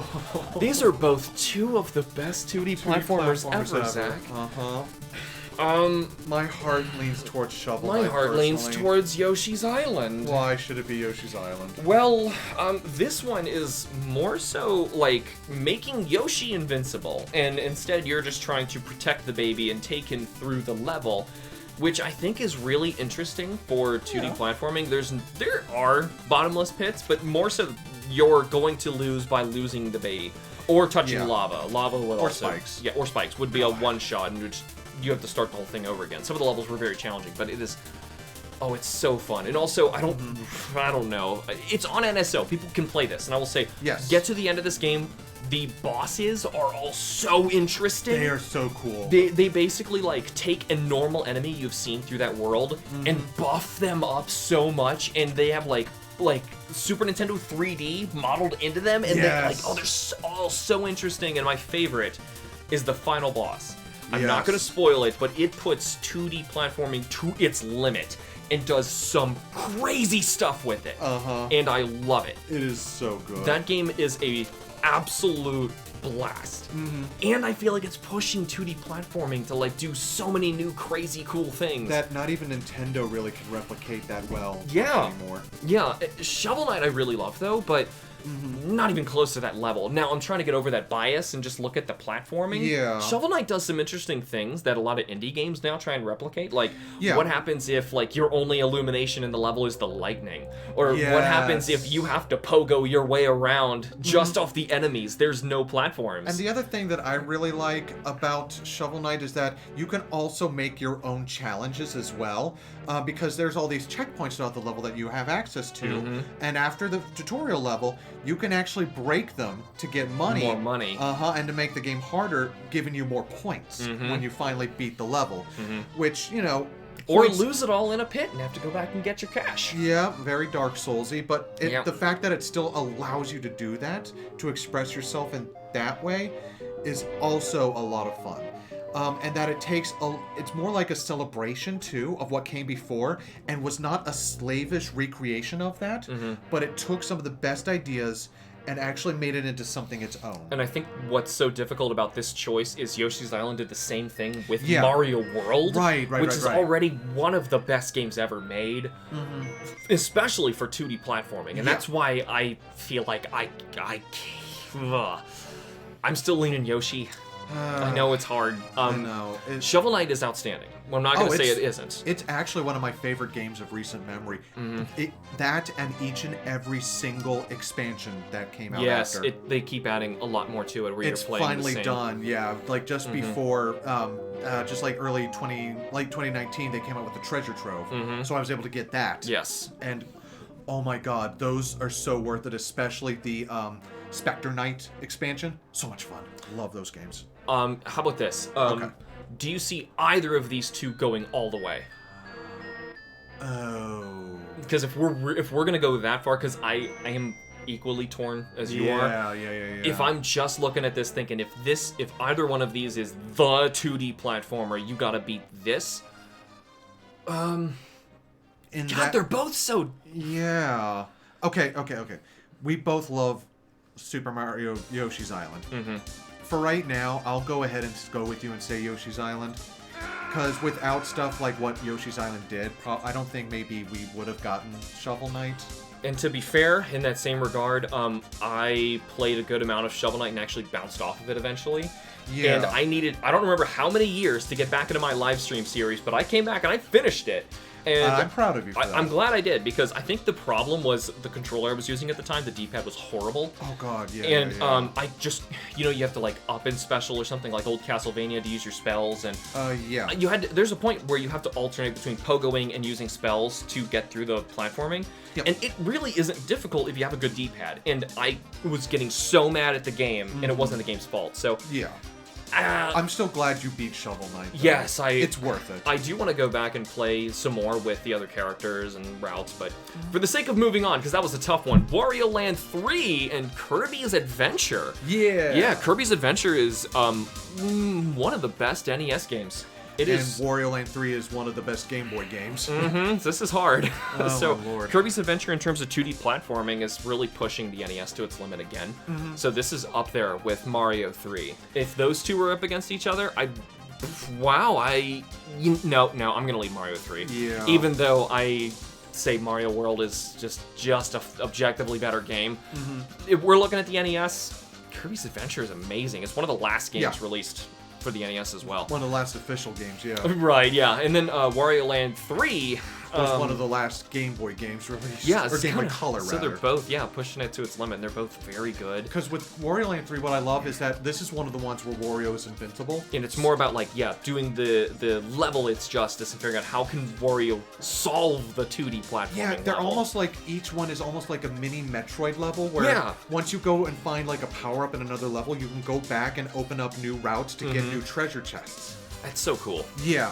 These are both two of the best 2D platformers ever, Zach. My heart leans towards Shovel Knight. My heart leans towards Yoshi's Island. Why should it be Yoshi's Island? Well, this one is more so like making Yoshi invincible, and instead you're just trying to protect the baby and take him through the level, which I think is really interesting for 2D platforming. There are bottomless pits, but more so you're going to lose by losing the baby or touching lava. Lava would also spikes. Yeah, or spikes would be a one shot, and you have to start the whole thing over again. Some of the levels were very challenging, but it is. Oh, it's so fun. And also, I don't know. It's on NSO. People can play this, and I will say, get to the end of this game. The bosses are all so interesting. They are so cool. They basically like take a normal enemy you've seen through that world and buff them up so much, and they have like Super Nintendo 3D modeled into them, and they're like, they're all so interesting. And my favorite is the final boss. I'm not going to spoil it, but it puts 2D platforming to its limit and does some crazy stuff with it. And I love it. It is so good. That game is a absolute blast. And I feel like it's pushing 2D platforming to like do so many new crazy cool things that not even Nintendo really can replicate that well anymore. Yeah, Shovel Knight I really love though, but not even close to that level. Now, I'm trying to get over that bias and just look at the platforming. Shovel Knight does some interesting things that a lot of indie games now try and replicate. Like, what happens if, like, your only illumination in the level is the lightning? Or what happens if you have to pogo your way around just off the enemies? There's no platforms. And the other thing that I really like about Shovel Knight is that you can also make your own challenges as well. Because there's all these checkpoints throughout the level that you have access to. And after the tutorial level, you can actually break them to get money. More money. And to make the game harder, giving you more points when you finally beat the level. Which, you know... Or lose it all in a pit and have to go back and get your cash. Yeah, very Dark Soulsy, but the fact that it still allows you to do that, to express yourself in that way, is also a lot of fun. And that it's more like a celebration, too, of what came before, and was not a slavish recreation of that, but it took some of the best ideas and actually made it into something its own. And I think what's so difficult about this choice is Yoshi's Island did the same thing with Mario World, which is already one of the best games ever made, especially for 2D platforming. And that's why I feel like I'm still leaning Yoshi. I know it's hard. I know. Shovel Knight is outstanding. Well, I'm not going to say it isn't. It's actually one of my favorite games of recent memory. That and each and every single expansion that came out after. Yes, they keep adding a lot more to it where you're playing finally the same. done, yeah. Like just before, just like early 2019, they came out with the Treasure Trove. So I was able to get that. Yes. And oh my god, those are so worth it, especially the Spectre Knight expansion. So much fun. Love those games. How about this? Do you see either of these two going all the way? Oh. Because if we're gonna go that far, because I am equally torn as you are. Yeah. If I'm just looking at this thinking if either one of these is the 2D platformer, you gotta beat this. God, they're both so. Yeah. Okay. We both love Super Mario Yoshi's Island. For right now, I'll go ahead and go with you and say Yoshi's Island. Because without stuff like what Yoshi's Island did, I don't think maybe we would have gotten Shovel Knight. And to be fair, in that same regard, I played a good amount of Shovel Knight and actually bounced off of it eventually. Yeah. And I don't remember how many years to get back into my live stream series, but I came back and I finished it. And I'm proud of you for that. I'm glad I did, because I think the problem was the controller I was using at the time. The D-pad was horrible. Oh god, yeah. And I just, you have to like up in special or something like old Castlevania to use your spells, and yeah. There's a point where you have to alternate between pogoing and using spells to get through the platforming. Yep. And it really isn't difficult if you have a good D-pad. And I was getting so mad at the game, and it wasn't the game's fault. So yeah. I'm still glad you beat Shovel Knight, though. Yes, it's worth it. I do want to go back and play some more with the other characters and routes, but for the sake of moving on, because that was a tough one, Wario Land 3 and Kirby's Adventure. Yeah, Kirby's Adventure is one of the best NES games. And Wario Land 3 is one of the best Game Boy games. This is hard. Oh, so my Lord. Kirby's Adventure in terms of 2D platforming is really pushing the NES to its limit again. So this is up there with Mario 3. If those two were up against each other, I'm gonna leave Mario 3. Yeah. Even though I say Mario World is just a objectively better game. If we're looking at the NES, Kirby's Adventure is amazing. It's one of the last games released for the NES as well. One of the last official games, yeah. Right, yeah. And then Wario Land 3 was one of the last Game Boy games released. Yeah, or Game Boy Color, rather. So they're both, pushing it to its limit, and they're both very good. Because with Wario Land 3, what I love is that this is one of the ones where Wario is invincible. And it's more about, doing the level its justice and figuring out how can Wario solve the 2D platforming Yeah, they're level. almost like, each one is almost like a mini Metroid level, where once you go and find like a power-up in another level, you can go back and open up new routes to get new treasure chests. That's so cool. Yeah,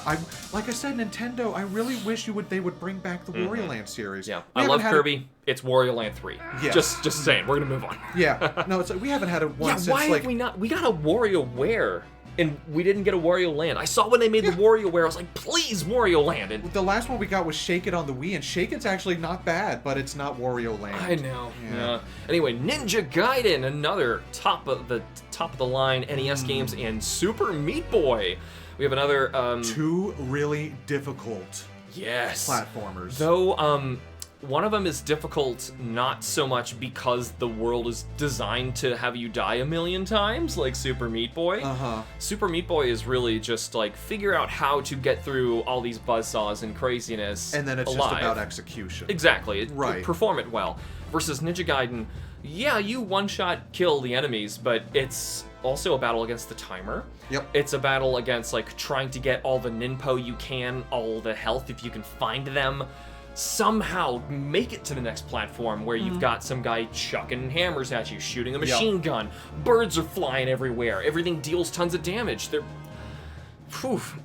like I said, Nintendo, I really wish they would bring back the Wario Land series. Yeah, I love Kirby. It's Wario Land 3. Yeah. Just saying, we're gonna move on. Yeah, no, it's like we haven't had it once since why have we not? We got a WarioWare, and we didn't get a Wario Land. I saw when they made the WarioWare, I was like, please, Wario Land. And the last one we got was Shake It on the Wii, and Shake It's actually not bad, but it's not Wario Land. I know. Yeah. Anyway, Ninja Gaiden, another top of the line NES games, and Super Meat Boy. We have another two really difficult platformers. Though one of them is difficult not so much because the world is designed to have you die a million times, like Super Meat Boy. Super Meat Boy is really just like figure out how to get through all these buzzsaws and craziness. And then it's just about execution. Exactly. Perform it well. Versus Ninja Gaiden, you one-shot kill the enemies, but it's also a battle against the timer. Yep. It's a battle against like trying to get all the ninpo you can, all the health if you can find them. Somehow make it to the next platform where you've got some guy chucking hammers at you, shooting a machine gun. Birds are flying everywhere. Everything deals tons of damage.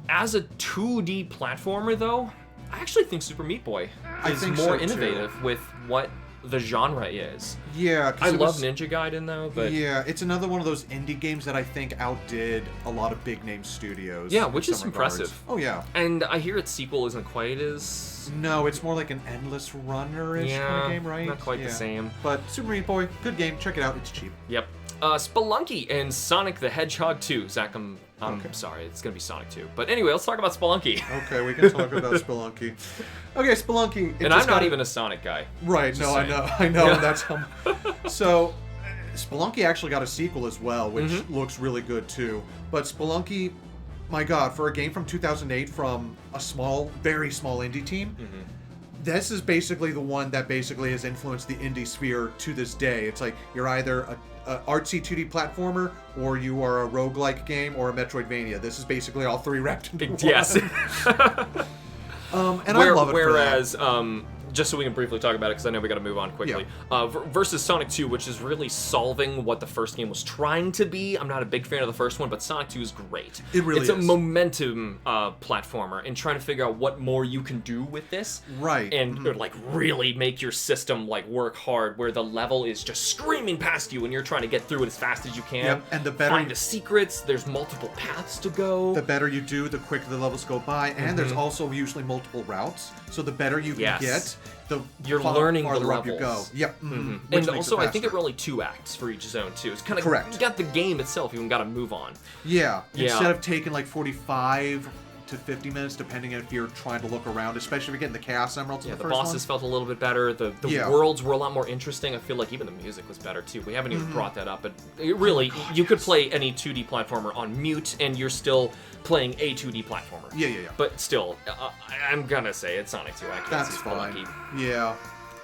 As a 2D platformer, though, I actually think Super Meat Boy is more innovative with what the genre is. Yeah, I love Ninja Gaiden though, but yeah, it's another one of those indie games that I think outdid a lot of big name studios. Yeah, which is impressive. Oh yeah. And I hear its sequel isn't quite as... No, it's more like an endless runner-ish kind of game, right? Not quite the same. But Super Meat Boy, good game. Check it out. It's cheap. Yep. Spelunky and Sonic the Hedgehog 2. Zach, I'm sorry, it's gonna be Sonic 2. But anyway, let's talk about Spelunky. Okay, we can talk about Spelunky. Okay, Spelunky. And I'm not even a Sonic guy. Right, no, I know, yeah. That's So, Spelunky actually got a sequel as well, which looks really good too. But Spelunky, my god, for a game from 2008 from a small, very small indie team, this is basically the one that basically has influenced the indie sphere to this day. It's like you're either a artsy 2D platformer, or you are a roguelike game, or a Metroidvania. This is basically all three wrapped into one. Yes. And I love it. Whereas, just so we can briefly talk about it, because I know we got to move on quickly. Yeah. Versus Sonic 2, which is really solving what the first game was trying to be. I'm not a big fan of the first one, but Sonic 2 is great. It really is. It's a momentum platformer, and trying to figure out what more you can do with this. Right. And like really make your system like work hard, where the level is just screaming past you, and you're trying to get through it as fast as you can. Yep. And the better find the secrets. There's multiple paths to go. The better you do, the quicker the levels go by, and there's also usually multiple routes. So the better you can get, you're learning the levels. You go. Yep. And also, I think it really 2 acts for each zone too. It's kind of correct. You got the game itself. You got to move on. Yeah. Instead of taking like 45 to 50 minutes, depending on if you're trying to look around, especially if you're getting the Chaos Emeralds in the first one. The bosses felt a little bit better. The worlds were a lot more interesting. I feel like even the music was better too. We haven't even brought that up, but it really, you could play any 2D platformer on mute, and you're still playing a 2D platformer. Yeah. But still, I'm gonna say it's Sonic 2. I can't That's see fine. Spelunky. Yeah.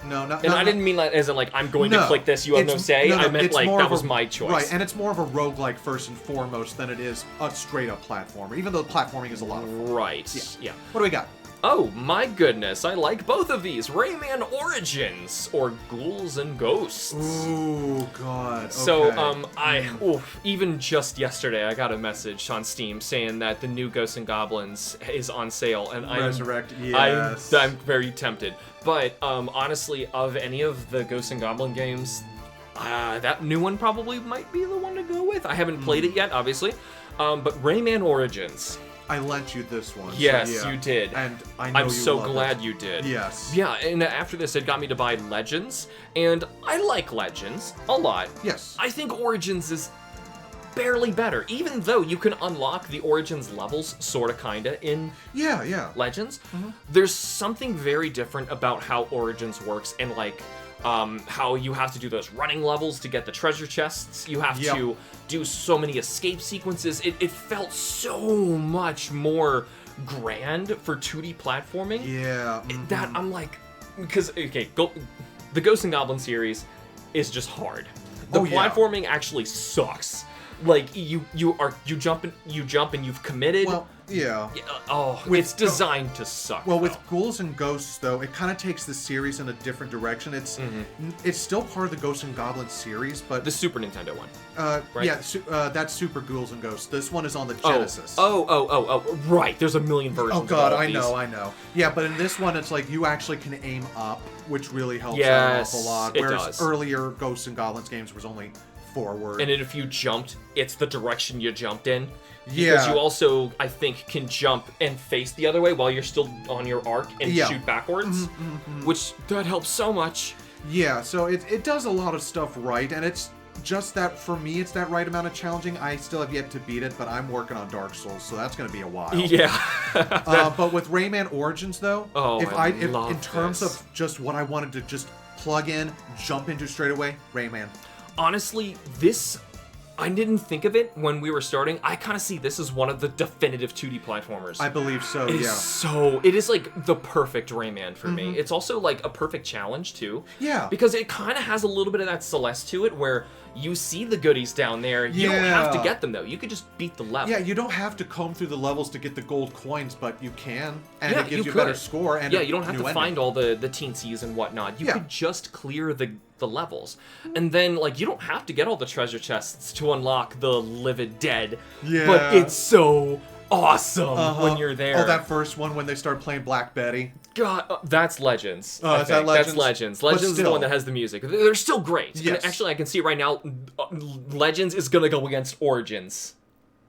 No, not. And I didn't mean that as in like I'm going to click this. You have no say. I meant like that was my choice. Right, and it's more of a roguelike first and foremost than it is a straight up platformer. Even though the platforming is a lot of fun. Right. Yeah. What do we got? Oh my goodness, I like both of these. Rayman Origins, or Ghouls and Ghosts. Ooh, God. Okay. So, even just yesterday, I got a message on Steam saying that the new Ghosts and Goblins is on sale, and I'm very tempted. But honestly, of any of the Ghosts and Goblin games, that new one probably might be the one to go with. I haven't played it yet, obviously, but Rayman Origins. I lent you this one. Yes, so you did. And I know I'm so glad you did. Yes. Yeah, and after this, it got me to buy Legends, and I like Legends a lot. Yes. I think Origins is barely better, even though you can unlock the Origins levels, sorta, kinda, in Legends. There's something very different about how Origins works, and like, how you have to do those running levels to get the treasure chests. You have to do so many escape sequences. It felt so much more grand for 2D platforming. Yeah. That I'm like, because the Ghosts and Goblin series is just hard. The platforming actually sucks. Like you jump and you've committed. Well, yeah. It's designed to suck. Well, with Ghouls and Ghosts, though, it kind of takes the series in a different direction. It's still part of the Ghosts and Goblins series, but the Super Nintendo one. Right? Yeah, that's Super Ghouls and Ghosts. This one is on the Genesis. Right. There's a million versions. Oh God, of all I these. know. Yeah, but in this one, it's like you actually can aim up, which really helps out an awful lot. Whereas earlier Ghosts and Goblins games was only forward. And then if you jumped, it's the direction you jumped in. Yeah. Because you also, I think, can jump and face the other way while you're still on your arc and shoot backwards, which that helps so much. Yeah, so it does a lot of stuff right, and it's just that, for me, it's that right amount of challenging. I still have yet to beat it, but I'm working on Dark Souls, so that's going to be a while. Yeah. But with Rayman Origins, though, in terms of just what I wanted to just plug in, jump into straight away, Rayman. Honestly, I didn't think of it when we were starting. I kind of see this as one of the definitive 2D platformers. I believe so, It is like the perfect Rayman for me. It's also like a perfect challenge too. Yeah. Because it kind of has a little bit of that Celeste to it, where you see the goodies down there. You don't have to get them though. You could just beat the level. Yeah, you don't have to comb through the levels to get the gold coins, but you can, and it gives you a better score. And you don't have to find all the teensies and whatnot. You could just clear the levels, and then like you don't have to get all the treasure chests to unlock the Livid Dead. Yeah. But it's so awesome when you're there. Oh, that first one when they start playing Black Betty. God, that's Legends. Oh, is that Legends? That's Legends. Legends is the one that has the music. They're still great. Yes. And actually, I can see right now, Legends is gonna go against Origins.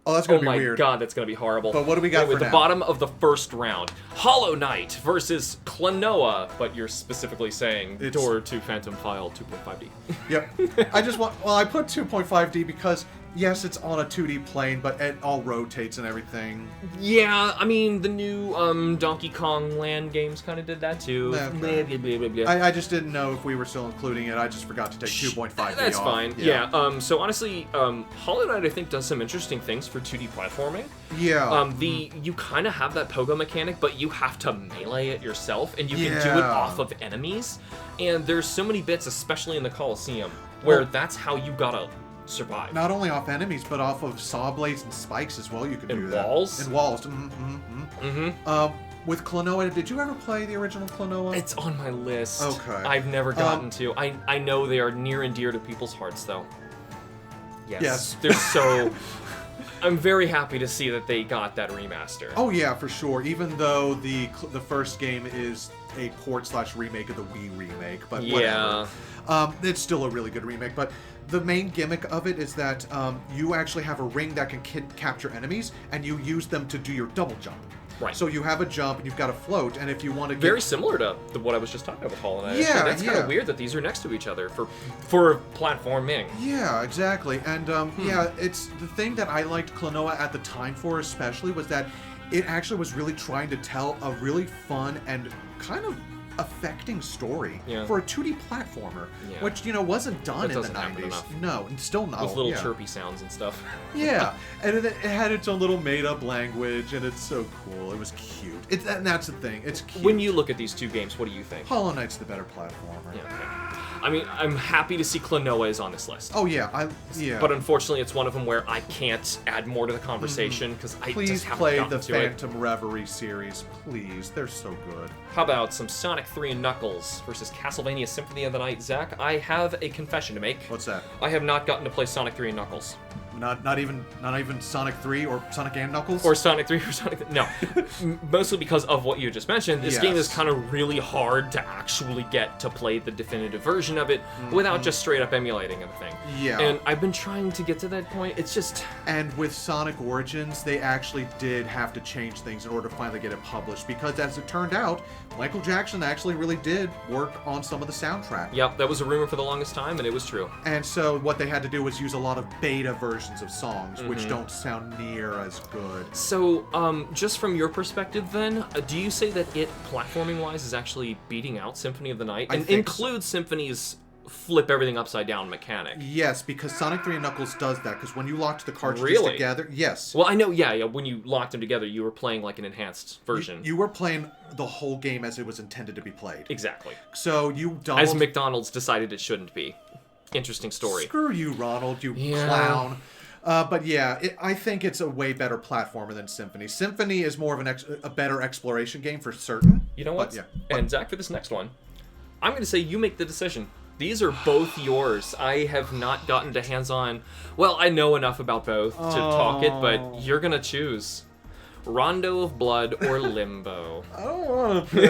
Oh, that's gonna be weird. weird. Oh my god, that's gonna be horrible. But what do we got for the now? bottom of the first round, Hollow Knight versus Clanoa, but you're specifically saying Door to Phantom File 2.5D. Yep. I put 2.5D because, yes, it's on a 2D plane, but it all rotates and everything. Yeah, I mean, the new Donkey Kong Land games kind of did that too. Okay. Blah, blah, blah, blah. I just didn't know if we were still including it. I just forgot to take 2.5D That's off. fine. Yeah. So honestly, Hollow Knight I think does some interesting things for 2D platforming. Yeah. You kind of have that pogo mechanic, but you have to melee it yourself, and you can do it off of enemies. And there's so many bits, especially in the Coliseum, where that's how you gotta survive. Not only off enemies, but off of saw blades and spikes as well. You can do that. Walls? And walls. With Clanoa, did you ever play the original Clanoa? It's on my list. Okay. I've never gotten to. I know they are near and dear to people's hearts, though. Yes. They're so. I'm very happy to see that they got that remaster. Oh yeah, for sure. Even though the first game is a port/remake of the Wii remake, but whatever. It's still a really good remake. But the main gimmick of it is that you actually have a ring that can capture enemies, and you use them to do your double jump. Right. So you have a jump, and you've got a float, and if you want to get... Very similar to what I was just talking about with Hollow Knight. Yeah, That's kind of weird that these are next to each other for platforming. Yeah, exactly. And yeah, it's the thing that I liked Clanoa at the time for especially was that it actually was really trying to tell a really fun and kind of affecting story for a 2D platformer, which, you know, wasn't done in the 90s. No, and still not. Those little chirpy sounds and stuff. Yeah, and it had its own little made-up language, and it's so cool. It was cute. And that's the thing. It's cute. When you look at these two games, what do you think? Hollow Knight's the better platformer. Yeah, okay. I mean, I'm happy to see Clanoa is on this list. Oh yeah, But unfortunately, it's one of them where I can't add more to the conversation because I just haven't play gotten the to Phantom Reverie series, please. They're so good. How about some Sonic 3 and Knuckles versus Castlevania Symphony of the Night? Zach, I have a confession to make. What's that? I have not gotten to play Sonic 3 and Knuckles. Not even Sonic 3 or Sonic and Knuckles? Or Sonic 3 or Sonic... No. Mostly because of what you just mentioned. This game is kind of really hard to actually get to play the definitive version of it without just straight up emulating everything. Yeah. And I've been trying to get to that point. It's just... And with Sonic Origins, they actually did have to change things in order to finally get it published because, as it turned out, Michael Jackson actually really did work on some of the soundtrack. Yep, that was a rumor for the longest time, and it was true. And so what they had to do was use a lot of beta versions of songs, which don't sound near as good. So, just from your perspective then, do you say that it, platforming-wise, is actually beating out Symphony of the Night? And includes Symphony's flip everything upside down mechanic? Yes, because Sonic 3 and Knuckles does that, because when you locked the cartridges together... Yes. Well, I know, yeah, when you locked them together, you were playing like an enhanced version. You were playing the whole game as it was intended to be played. Exactly. So you doubled... As McDonald's decided it shouldn't be. Interesting story. Screw you, Ronald, you clown. But yeah, I think it's a way better platformer than Symphony. Symphony is more of a better exploration game for certain. You know what? And Zach, for this next one, I'm going to say you make the decision. These are both yours. I have not gotten to hands-on... Well, I know enough about both to talk it, but you're going to choose Rondo of Blood or Limbo. I don't want to pick.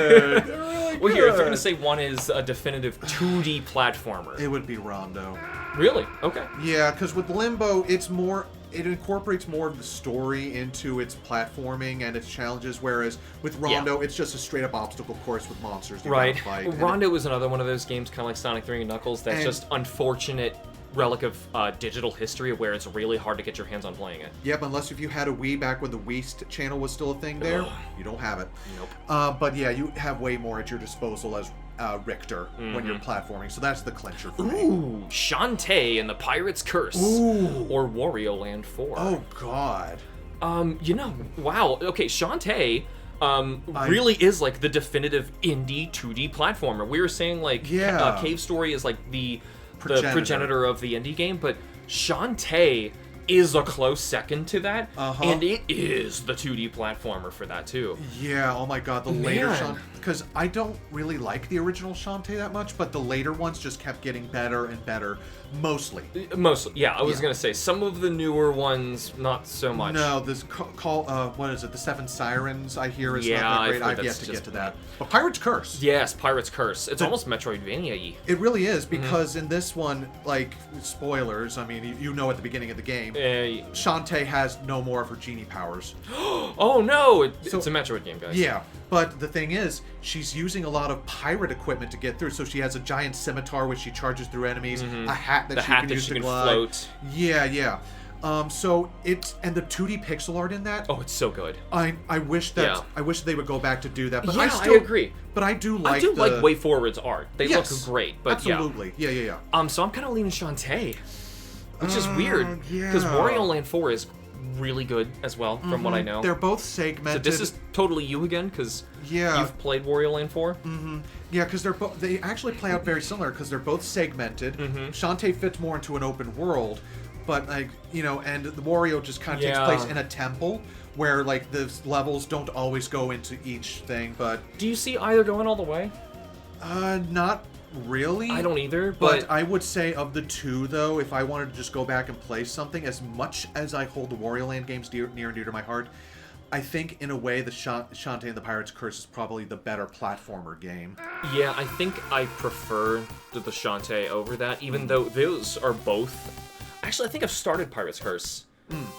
They're really good. Well, here, if you're going to say one is a definitive 2D platformer... It would be Rondo. Really? Okay. Yeah, because with Limbo, it incorporates more of the story into its platforming and its challenges, whereas with Rondo, it's just a straight-up obstacle course with monsters. Right. Rondo is another one of those games, kind of like Sonic 3 and Knuckles, that's just unfortunate relic of digital history where it's really hard to get your hands on playing it. Yep, unless if you had a Wii back when the Wii channel was still a thing there, you don't have it. Nope. But yeah, you have way more at your disposal as Richter when you're platforming, so that's the clincher for me. Ooh, Shantae and the Pirate's Curse. Ooh. Or Wario Land 4. Oh, God. You know, wow. Okay, Shantae really is like the definitive indie 2D platformer. We were saying like Cave Story is like the progenitor of the indie game, but Shantae is a close second to that, Uh-huh. and it is the 2D platformer for that too. Yeah, oh my god, the later Man. Shantae, because I don't really like the original Shantae that much, but the later ones just kept getting better and better, mostly. Mostly, yeah. I was Yeah. gonna say some of the newer ones, not so much. No, this what is it? The Seven Sirens, I hear, is Yeah, not that I've great. heard I've yet that's to just- get to that. But Pirate's Curse. Yes, Pirate's Curse. It's almost Metroidvania-y. It really is, because in this one, like, spoilers, I mean, you know at the beginning of the game, Shantae has no more of her genie powers. Oh no! It's So- a Metroid game, guys. Yeah, but the thing is, she's using a lot of pirate equipment to get through. So she has a giant scimitar which she charges through enemies, a hat that The she hat can that use she to can glide. float. Yeah. So it's, and the 2D pixel art in that. Oh, it's so good. I wish that Yeah. I wish they would go back to do that. But Yeah, I I still agree. But I do like I do the, like Way Forward's art. They Yes, look great, but absolutely. Yeah. So I'm kind of leaning Shantae, which is weird because yeah. Wario Land 4 is really good as well, from what I know. They're both So segmented. this is totally you again, because Yeah. you've played Wario Land 4. Yeah, because they actually play out very similar because they're both segmented. Shantae fits more into an open world, but like, you know, and the Wario just kind of takes Yeah. place in a temple where like the levels don't always go into each thing. But Do you see either going all the way? not really. I don't either, But but I would say of the two, though, if I wanted to just go back and play something, as much as I hold the Wario Land games near and dear to my heart, I think in a way the Shantae and the Pirate's Curse is probably the better platformer game. yeah, I think I prefer the Shantae over that, even though those are both. Actually, I think I've started Pirate's Curse.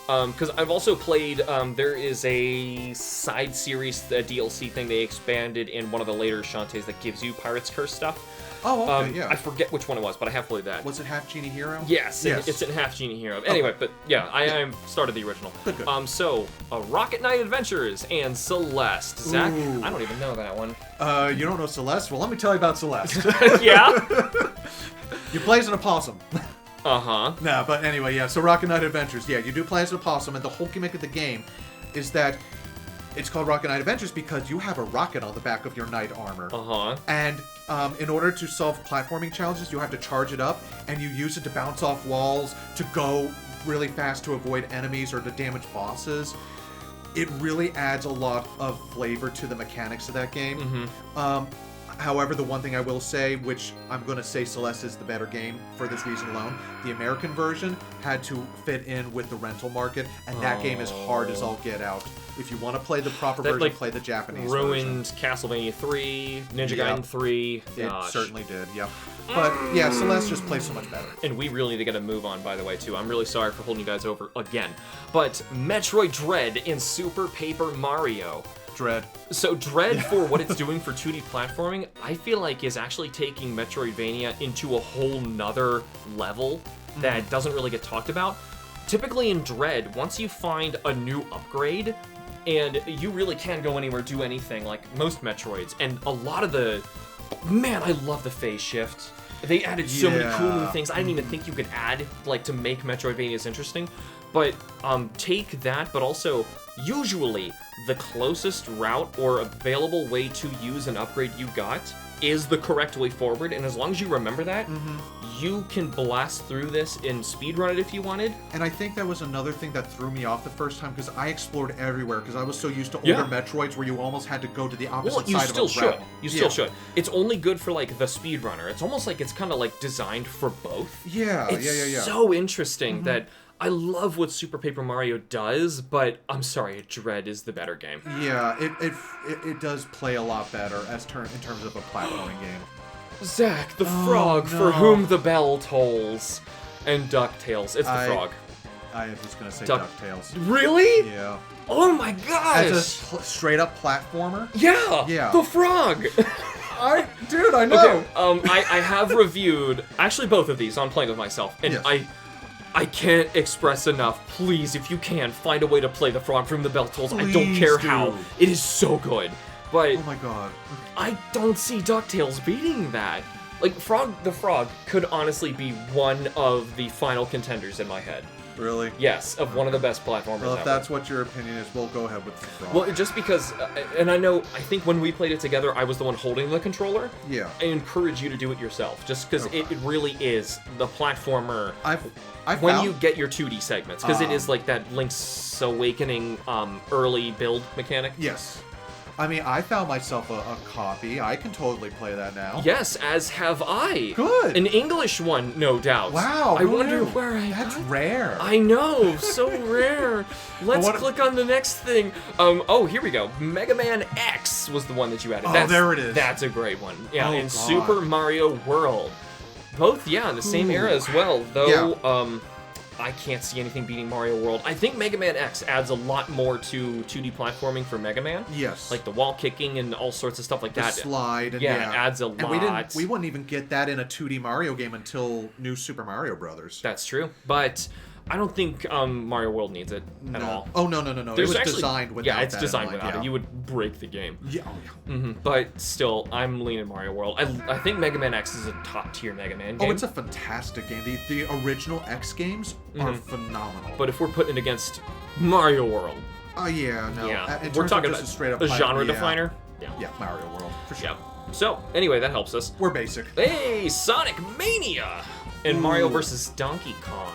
Because I've also played, there is a side series, the DLC thing they expanded in one of the later Shantaes that gives you Pirate's Curse stuff. Oh, okay, yeah. I forget which one it was, but I have played that. Was it Half Genie Hero? Yes, it's in Half Genie Hero. Anyway, but yeah, I started the original. Good. So, Rocket Knight Adventures and Celeste. Zach, Ooh. I don't even know that one. You don't know Celeste? Well, let me tell you about Celeste. Yeah? You play as an opossum. Uh-huh. Nah, but anyway, yeah, so Rocket Knight Adventures. Yeah, you do play as an opossum, and the whole gimmick of the game is that it's called Rocket Knight Adventures because you have a rocket on the back of your knight armor. Uh-huh. And in order to solve platforming challenges, you have to charge it up, and you use it to bounce off walls, to go really fast to avoid enemies or to damage bosses. It really adds a lot of flavor to the mechanics of that game. However, the one thing I will say, which I'm going to say Celeste is the better game for this reason alone, the American version had to fit in with the rental market, and that game is hard as all get out. If you want to play the proper That, version, like, play the Japanese ruined Castlevania 3, Ninja Yeah. Gaiden 3. version. It Gosh. certainly did, yeah. But yeah, Celeste just plays so much better. And we really need to get a move on, by the way, too. I'm really sorry for holding you guys over again. But Metroid Dread in Super Paper Mario. Dread. So Dread, for what it's doing for 2D platforming, I feel like is actually taking Metroidvania into a whole nother level that doesn't really get talked about. Typically in Dread, once you find a new upgrade, and you really can go anywhere, do anything, like most Metroids, and a lot of the... Man, I love the phase shift. They added so many cool new Yeah. things I didn't even think you could add, like, to make Metroidvanias interesting. But take that, but also, usually, the closest route or available way to use an upgrade you got is the correct way forward, and as long as you remember that, you can blast through this and speedrun it if you wanted. And I think that was another thing that threw me off the first time, because I explored everywhere, because I was so used to older Yeah. Metroids where you almost had to go to the opposite Well, you side still of a should. realm. You still should. It's only good for, like, the speedrunner. It's almost like it's kind of, like, designed for both. Yeah, It's yeah. so interesting that I love what Super Paper Mario does, but I'm sorry, Dread is the better game. Yeah, it does play a lot better in terms of a platforming game. Zach, the frog no. for whom the bell tolls. And DuckTales. It's the frog. I was just gonna say Duck- DuckTales. Really? Yeah. Oh my gosh! As a straight up platformer. Yeah! Yeah. The frog! Dude, I know. Okay, I have reviewed, actually both of these on Playing With Myself, and Yes. I can't express enough. Please, if you can, find a way to play the frog from the bell tolls. I don't Please care do. how. It is so good. But Oh my god. I don't see DuckTales beating that. Like, the Frog could honestly be one of the final contenders in my head. Really? Yes, of one of the best platformers Well, if ever. that's what your opinion is, we'll go ahead with the Frog. Well, just because, and I think when we played it together, I was the one holding the controller. Yeah. I encourage you to do it yourself, just because it really is the platformer. When you get your 2D segments, because it is like that Link's Awakening early build mechanic. Yes. I mean, I found myself a copy. I can totally play that now. Yes, as have I. Good. An English one, no doubt. Wow. I wonder where That's rare. I know, so rare. Let's click on the next thing. Oh, here we go. Mega Man X was the one that you added. There it is. That's a great one. Yeah, Oh, in God. Super Mario World. Both, yeah, in the same era as well. Though, I can't see anything beating Mario World. I think Mega Man X adds a lot more to 2D platforming for Mega Man. Yes. Like the wall kicking and all sorts of stuff like that. The slide. And it adds a lot. And we wouldn't even get that in a 2D Mario game until New Super Mario Brothers. That's true. But I don't think Mario World needs it at all. Oh, no. It was designed without that. Yeah, it's in designed mind, without it. You would break the game. Yeah. Oh, yeah. Mm-hmm. But still, I'm leaning Mario World. I think Mega Man X is a top-tier Mega Man game. Oh, it's a fantastic game. The original X games are phenomenal. But if we're putting it against Mario World... Yeah. We're talking about straight up a genre definer. Yeah, Mario World, for sure. Yeah. So, anyway, that helps us. We're basic. Hey, Sonic Mania! And Mario vs. Donkey Kong.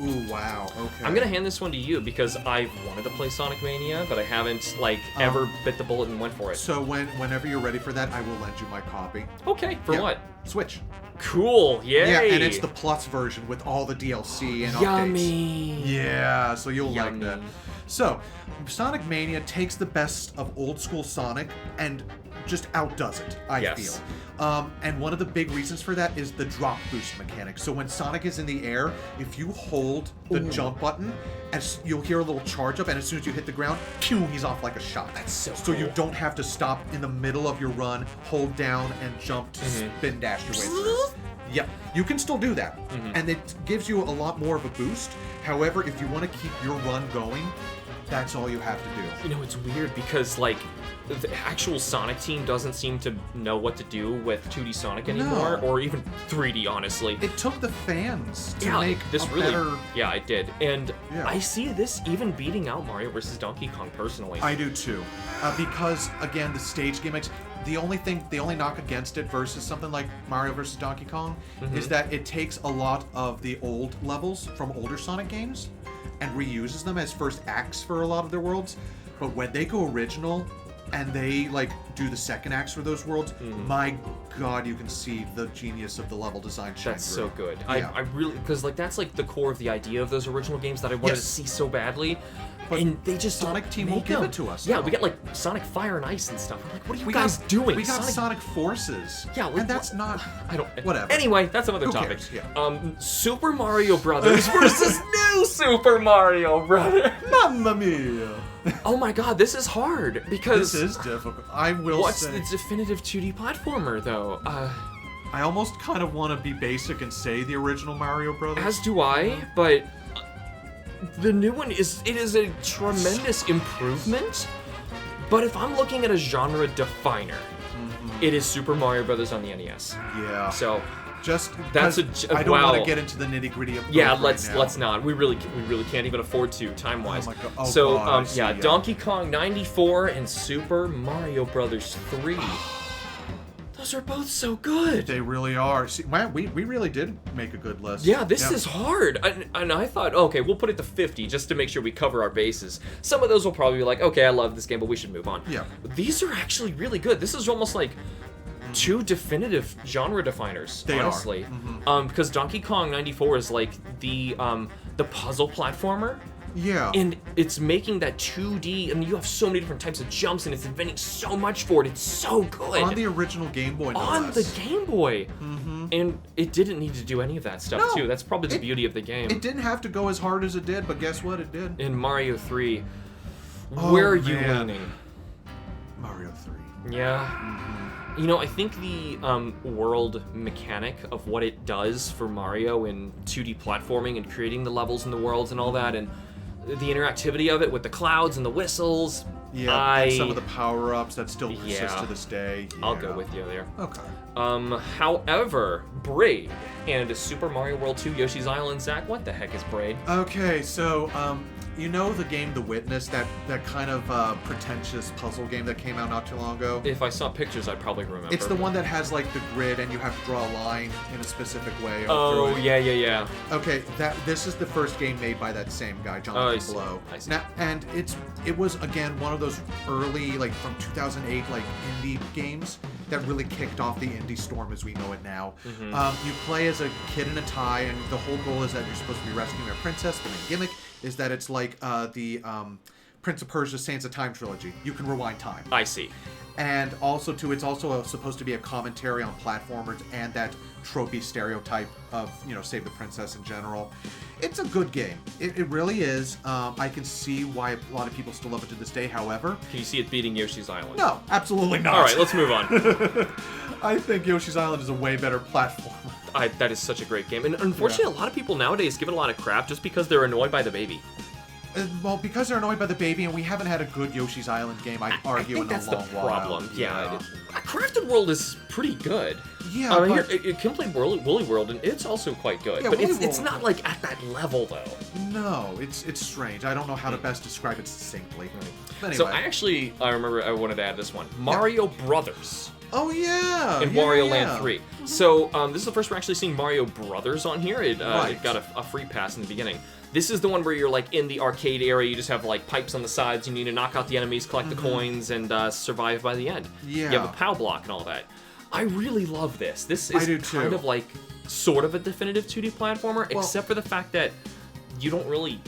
Ooh, wow, okay. I'm gonna hand this one to you because I wanted to play Sonic Mania, but I haven't, ever bit the bullet and went for it. So whenever you're ready for that, I will lend you my copy. Okay, for what? Switch. Cool, yay! Yeah, and it's the Plus version with all the DLC and Yummy. updates. Yeah, so you'll like Yummy. that. So, Sonic Mania takes the best of old school Sonic and just outdoes it, I feel. And one of the big reasons for that is the drop boost mechanic. So when Sonic is in the air, if you hold the jump button, you'll hear a little charge up, and as soon as you hit the ground, pew, he's off like a shot. That's so So cool. you don't have to stop in the middle of your run, hold down, and jump to spin dash your way through. Yep, you can still do that, and it gives you a lot more of a boost. However, if you want to keep your run going, that's all you have to do. You know, it's weird because, the actual Sonic team doesn't seem to know what to do with 2D Sonic anymore, or even 3D, honestly. It took the fans to make this a really, better... Yeah, it did. And Yeah. I see this even beating out Mario vs. Donkey Kong, personally. I do too. Because, again, the stage gimmicks... The only knock against it versus something like Mario vs. Donkey Kong is that it takes a lot of the old levels from older Sonic games and reuses them as first acts for a lot of their worlds. But when they go original and they do the second acts for those worlds, my God, you can see the genius of the level design shine That's through. so good. Yeah. I really, because that's the core of the idea of those original games that I wanted to see so badly. But and they just Sonic don't Team make won't give them. it to us, Yeah, though. we got Sonic Fire and Ice and stuff. I'm like, what are you guys doing? We got Sonic Forces. Yeah, and that's not... I don't... Whatever. Anyway, that's another Who topic. cares? Yeah. Super Mario Brothers versus New Super Mario Brothers. Mamma mia! Oh my God, this is hard because... This is difficult. I will What's say... the definitive 2D platformer, though? I almost kind of want to be basic and say the original Mario Brothers. As do I, but the new one is a tremendous improvement. But if I'm looking at a genre definer, it is Super Mario Brothers on the NES. Yeah. So just that's I don't want to get into the nitty gritty of let's not. We really can't even afford to time wise. Oh my God. Oh So God, I see, Donkey Kong 94 and Super Mario Brothers 3. Those are both so good. They really are. See, man, we really did make a good list. Yeah, this is hard. And I thought, okay, we'll put it to 50 just to make sure we cover our bases. Some of those will probably be like, okay, I love this game, but we should move on. Yeah. These are actually really good. This is almost like two definitive genre definers, They honestly. are. Because Donkey Kong 94 is like the puzzle platformer. Yeah. And it's making that 2D, and you have so many different types of jumps, and it's inventing so much for it. It's so good. On the original Game Boy, no On less. the Game Boy. And it didn't need to do any of that stuff, No, too. That's probably the beauty of the game. It didn't have to go as hard as it did, but guess what? It did. In Mario 3, Oh, where are you man. leaning? Mario 3. Yeah. You know, I think the world mechanic of what it does for Mario in 2D platforming and creating the levels and the worlds and all that, and the interactivity of it with the clouds and the whistles, Yeah, and some of the power-ups that still persist to this day. Yeah. I'll go with you there. Okay. However, Braid and Super Mario World 2 Yoshi's Island, Zach, what the heck is Braid? Okay, so, you know the game The Witness, that kind of pretentious puzzle game that came out not too long ago? If I saw pictures, I'd probably remember. It's the one that has, like, the grid, and you have to draw a line in a specific way. Oh, yeah. Okay, this is the first game made by that same guy, Jonathan Blow. I see. Now, and it was, again, one of those early, like, from 2008, like, indie games that really kicked off the indie storm as we know it now. You play as a kid in a tie, and the whole goal is that you're supposed to be rescuing a princess. The main gimmick is that it's like the Prince of Persia Sands of Time trilogy. You can rewind time. I see. And also, too, it's also supposed to be a commentary on platformers and that tropey stereotype of, save the princess in general. It's a good game. It really is. I can see why a lot of people still love it to this day, however. Can you see it beating Yoshi's Island? No, absolutely not. All right, let's move on. I think Yoshi's Island is a way better platformer. That is such a great game. And unfortunately, a lot of people nowadays give it a lot of crap just because they're annoyed by the baby. Well, because they're annoyed by the baby, and we haven't had a good Yoshi's Island game, I argue, in a long while. I think that's the problem. Yeah. Crafted World is pretty good. Yeah, but... Kim played Woolly World, and it's also quite good. Yeah, but it's not, like, at that level, though. No, it's strange. I don't know how to best describe it succinctly. But anyway. So I remember I wanted to add this one. Mario Brothers. Oh, yeah! In Wario Land 3. So, this is the first we're actually seeing Mario Brothers on here. It got a free pass in the beginning. This is the one where you're, like, in the arcade area. You just have, like, pipes on the sides. You need to knock out the enemies, collect the coins, and survive by the end. Yeah. You have a POW block and all that. I really love this. This is kind of, like, sort of a definitive 2D platformer, except for the fact that you don't really...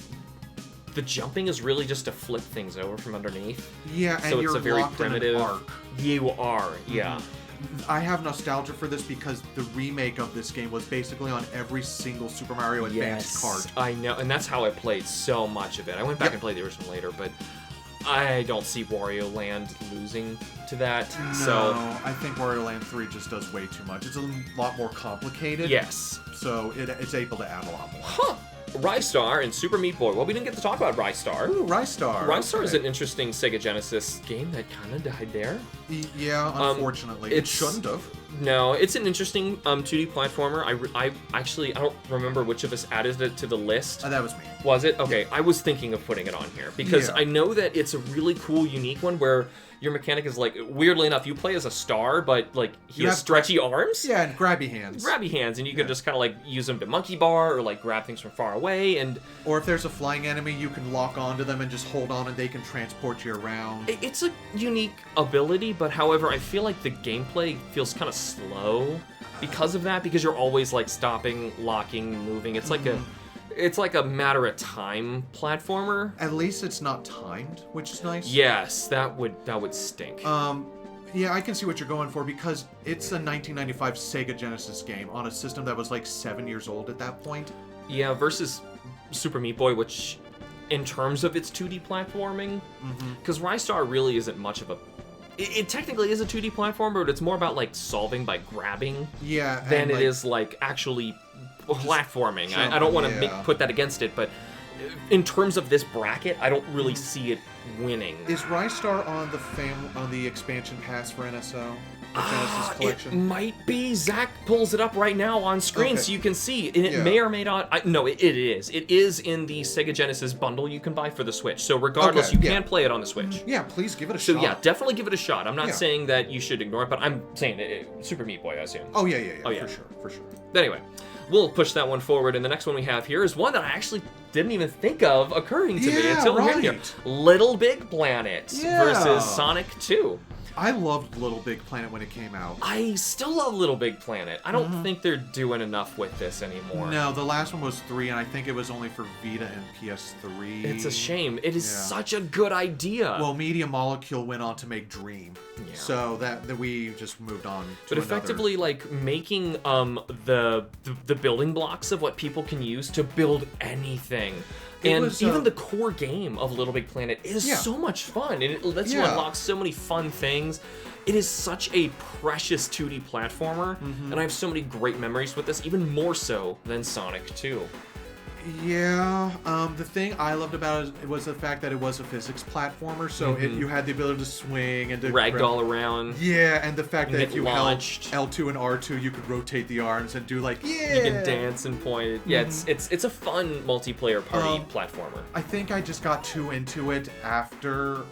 The jumping is really just to flip things over from underneath. Yeah, so and it's a very primitive. In an arc. You are, yeah. I have nostalgia for this because the remake of this game was basically on every single Super Mario Advance cart. I know, and that's how I played so much of it. I went back and played the original later, but I don't see Wario Land losing to that. No, I think Wario Land 3 just does way too much. It's a lot more complicated. Yes. So it's able to add a lot more. Huh. Rystar and Super Meat Boy. Well, we didn't get to talk about Rystar. Ooh, Rystar. Rystar is an interesting Sega Genesis game that kind of died there. Yeah, unfortunately. It shouldn't have. No, it's an interesting 2D platformer. I don't remember which of us added it to the list. That was me. Was it? Okay, I was thinking of putting it on here because I know that it's a really cool, unique one where your mechanic is like, weirdly enough, you play as a star, but like he has stretchy arms. Yeah, and grabby hands. Grabby hands, and you can just kind of like use them to monkey bar or like grab things from far away. Or if there's a flying enemy, you can lock onto them and just hold on and they can transport you around. It's a unique ability, but however, I feel like the gameplay feels kind of slow because of that, because you're always like stopping, locking, moving. It's like it's like a matter of time platformer. At least it's not timed, which is nice. Yes, that would stink. Yeah, I can see what you're going for because it's a 1995 Sega Genesis game on a system that was like 7 years old at that point. Yeah, versus Super Meat Boy, which in terms of its 2D platforming, because Rystar really isn't much of a... It technically is a 2D platformer, but it's more about like solving by grabbing than it is like actually platforming. I don't want to put that against it, but in terms of this bracket, I don't really see it winning. Is Rystar on the expansion pass for NSO? The Genesis collection? It might be. Zach pulls it up right now on screen so you can see. And it may or may not... No, it is. It is in the Sega Genesis bundle you can buy for the Switch. So regardless, you can play it on the Switch. Yeah, please give it a shot. So yeah, definitely give it a shot. I'm not saying that you should ignore it, but I'm saying Super Meat Boy, I assume. Oh, yeah. For sure. Anyway, we'll push that one forward, and the next one we have here is one that I actually didn't even think of occurring to me until here. Little Big Planet versus Sonic 2. I loved Little Big Planet when it came out. I still love Little Big Planet. I don't think they're doing enough with this anymore. No, the last one was 3, and I think it was only for Vita and PS3. It's a shame. It is such a good idea. Well, Media Molecule went on to make Dream. Yeah. So that we just moved on to But effectively, like, making the building blocks of what people can use to build anything. And even the core game of Little Big Planet is so much fun, and it lets you unlock so many fun things. It is such a precious 2D platformer, and I have so many great memories with this, even more so than Sonic 2. Yeah. The thing I loved about it was the fact that it was a physics platformer, so you had the ability to swing and to ragdoll around. Yeah, and the fact that if you launched. held L2 and R2, you could rotate the arms and do like, yeah. You can dance and point. Yeah, it's a fun multiplayer party platformer. I think I just got too into it after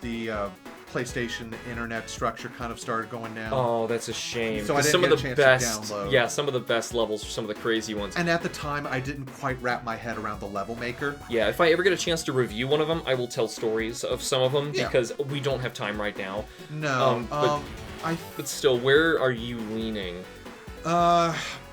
the PlayStation internet structure kind of started going down. Oh, that's a shame. So I didn't get a chance to download. Yeah, some of the best levels are some of the crazy ones. And at the time, I didn't quite wrap my head around the level maker. Yeah, if I ever get a chance to review one of them, I will tell stories of some of them because we don't have time right now. No, but still, where are you leaning?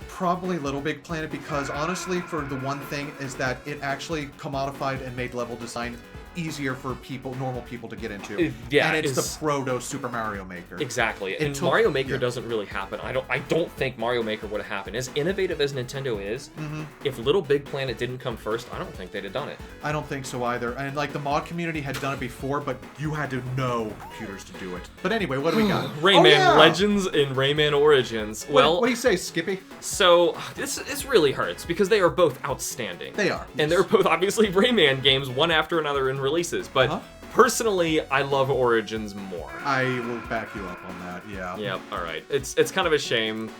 Probably Little Big Planet because honestly, for the one thing is that it actually commodified and made level design easier for normal people to get into. And it's the proto Super Mario Maker. Exactly. And Mario Maker doesn't really happen. I don't think Mario Maker would have happened. As innovative as Nintendo is, if Little Big Planet didn't come first, I don't think they'd have done it. I don't think so either. And like the mod community had done it before, but you had to know computers to do it. But anyway, what do we got? Rayman Legends and Rayman Origins. Well, what do you say, Skippy? So this really hurts because they are both outstanding. They are. And they're both obviously Rayman games, one after another in releases. But personally, I love Origins more. I will back you up on that, yeah. Yep, alright. It's kind of a shame.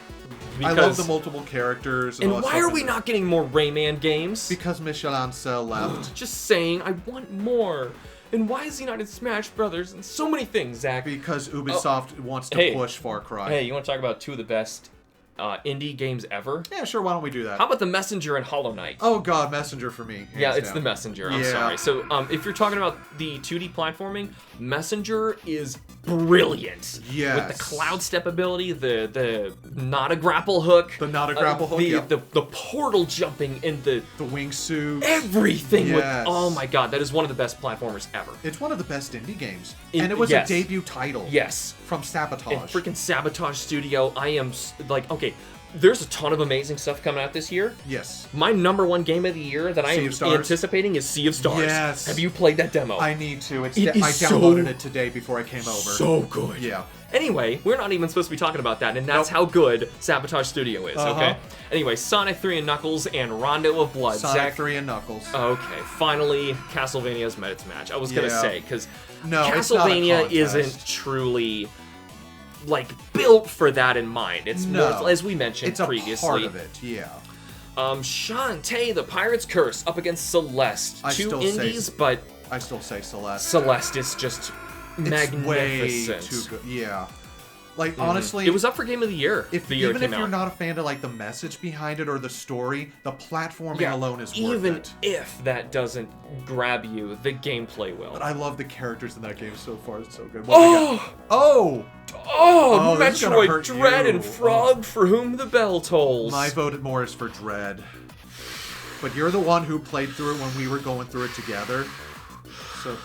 Because, I love the multiple characters. And why are we not getting more Rayman games? Because Michel Ancel left. Just saying, I want more. And why is he not in Smash Brothers and so many things, Zach? Because Ubisoft wants to push Far Cry. Hey, you want to talk about two of the best indie games ever? Yeah, sure, why don't we do that? How about The Messenger and Hollow Knight? Oh god, Messenger for me. Yeah, it's The Messenger, I'm sorry. So, if you're talking about the 2D platforming, Messenger is brilliant. Yes. With the cloud step ability, the not a grapple hook. The not a grapple hook, the portal jumping and the wingsuit. Everything with, oh my god, that is one of the best platformers ever. It's one of the best indie games. And it was a debut title. Yes. From Sabotage. And freaking Sabotage Studio. I am, like, okay, there's a ton of amazing stuff coming out this year. Yes. My #1 game of the year that I am anticipating is Sea of Stars. Yes. Have you played that demo? I need to. I downloaded it today before I came over. So good. Yeah. Anyway, we're not even supposed to be talking about that, and that's how good Sabotage Studio is, okay? Anyway, Sonic 3 and Knuckles and Rondo of Blood. Sonic 3 and Knuckles. Okay, finally, Castlevania's met its match. I was gonna say, because Castlevania isn't truly like built for that in mind. It's more, as we mentioned previously. It's a part of it, yeah. Shantae, the Pirate's Curse, up against Celeste. Two indies, but I still say Celeste. Celeste is just magnificent. Way too good. Yeah. Like, honestly, it was up for Game of the Year. Even if you're not a fan of like the message behind it or the story, the platforming alone is worth it. Even if that doesn't grab you, the gameplay will. But I love the characters in that game so far. It's so good. Metroid Dread and Frog, for whom the bell tolls. My vote more is for Dread. But you're the one who played through it when we were going through it together. So,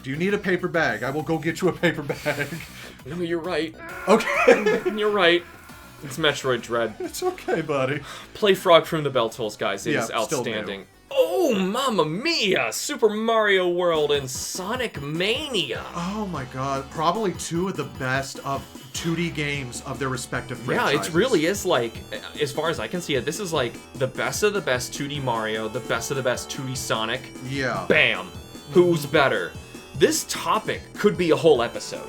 do you need a paper bag? I will go get you a paper bag. No, you're right. Okay. You're right. It's Metroid Dread. It's okay, buddy. Play Frog from the Bell Tolls, guys. It is outstanding. Oh, Mamma Mia! Super Mario World and Sonic Mania. Oh my god. Probably two of the best of 2D games of their respective franchises. Yeah, it really is like, as far as I can see it, this is like the best of the best 2D Mario, the best of the best 2D Sonic. Yeah. Bam. Who's better? This topic could be a whole episode.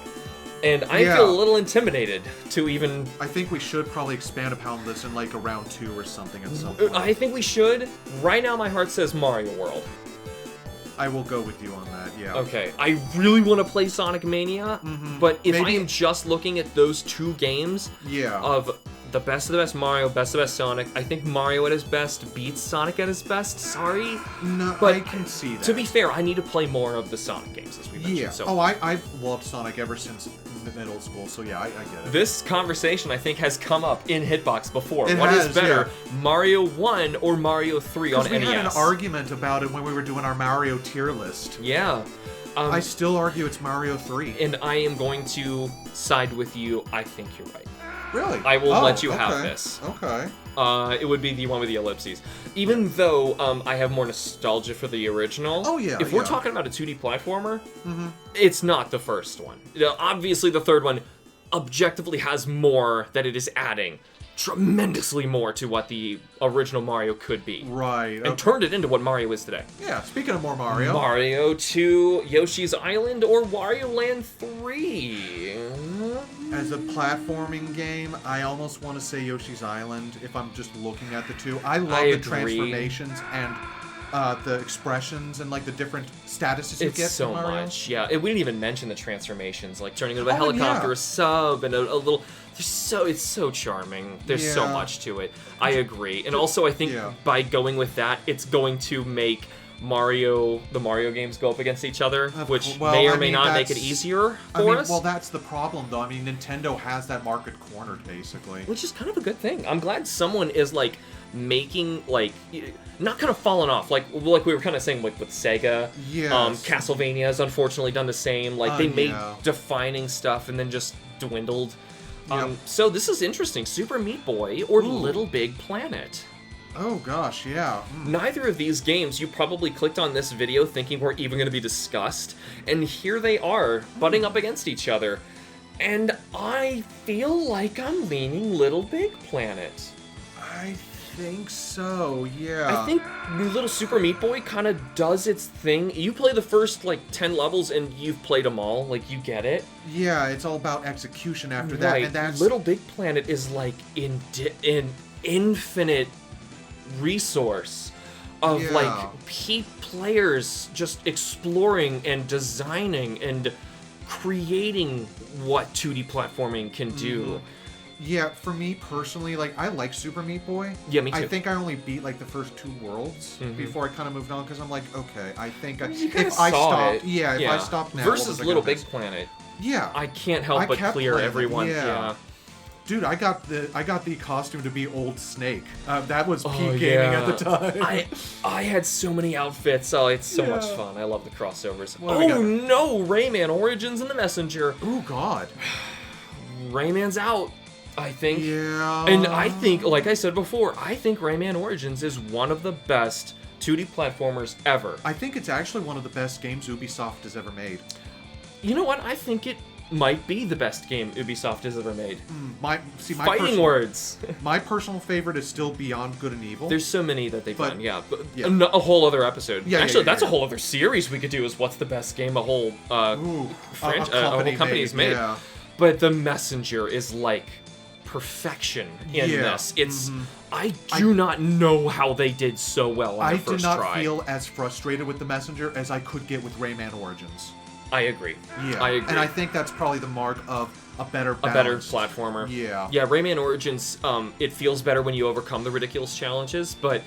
And I feel a little intimidated to even... I think we should probably expand upon this in like a round 2 or something at some point. I think we should. Right now my heart says Mario World. I will go with you on that, yeah. Okay, I really want to play Sonic Mania, but if I am just looking at those two games of the best of the best Mario, best of the best Sonic, I think Mario at his best beats Sonic at his best. Sorry. No, but I can see that. To be fair, I need to play more of the Sonic games, as we mentioned. Yeah. So. Oh, I've loved Sonic ever since middle school, so yeah, I get it. This conversation, I think, has come up in Hitbox before. What is better, Mario 1 or Mario 3 on NES? We had an argument about it when we were doing our Mario tier list. Yeah. I still argue it's Mario 3. And I am going to side with you. I think you're right. Really? I will let you have this. Okay. It would be the one with the ellipses. Even though I have more nostalgia for the original. Oh, yeah. If we're talking about a 2D platformer, it's not the first one. Obviously, the third one, objectively has more that it is adding. Tremendously more to what the original Mario could be. Right. And turned it into what Mario is today. Yeah, speaking of more Mario. Mario 2, Yoshi's Island, or Wario Land 3. As a platforming game, I almost want to say Yoshi's Island if I'm just looking at the two. I love the transformations and the expressions and like the different statuses you get so from Mario. much, yeah. We didn't even mention the transformations, like turning into a helicopter, a sub, and a little... It's so charming. There's so much to it. I agree. And also, I think by going with that, it's going to make the Mario games go up against each other, which may or may not make it easier for us. Well, that's the problem, though. I mean, Nintendo has that market cornered, basically. Which is kind of a good thing. I'm glad someone is, like, making, like, not kind of falling off. Like we were kind of saying, like, with Sega. Yes. Castlevania has unfortunately done the same. Like, they made defining stuff and then just dwindled. So this is interesting. Super Meat Boy or Little Big Planet. Oh gosh, yeah. Neither of these games you probably clicked on this video thinking were even going to be discussed, and here they are, butting up against each other. And I feel like I'm leaning Little Big Planet. I think so, yeah. I think Little Super Meat Boy kind of does its thing. You play the first, like, 10 levels and you've played them all. Like, you get it. Yeah, it's all about execution after that. Right. And that's... Little Big Planet is, like, an infinite resource of, like, players just exploring and designing and creating what 2D platforming can do. Yeah, for me personally, like, I like Super Meat Boy. Yeah, me too. I think I only beat, like, the first 2 worlds before I kind of moved on, because I'm like, okay, I think if I stopped now... Versus Little Big Planet. Yeah. I can't help but clear everyone. Yeah. Dude, I got the costume to be Old Snake. That was peak gaming at the time. I had so many outfits. Oh, it's so much fun. I love the crossovers. Oh no, Rayman Origins and the Messenger. Oh god. Rayman's out, I think. Yeah. And I think, like I said before, I think Rayman Origins is one of the best 2D platformers ever. I think it's actually one of the best games Ubisoft has ever made. You know what? I think it might be the best game Ubisoft has ever made. Fighting words. My personal favorite is still Beyond Good and Evil. There's so many that they've done, a whole other episode. Actually, that's a whole other series we could do, is what's the best game a whole company's made. Yeah. But The Messenger is like perfection in this. It's I do not know how they did so well on the first try. I did not feel as frustrated with The Messenger as I could get with Rayman Origins. I agree. Yeah. I agree. And I think that's probably the mark of a better platformer. Yeah. Yeah, Rayman Origins, it feels better when you overcome the ridiculous challenges, but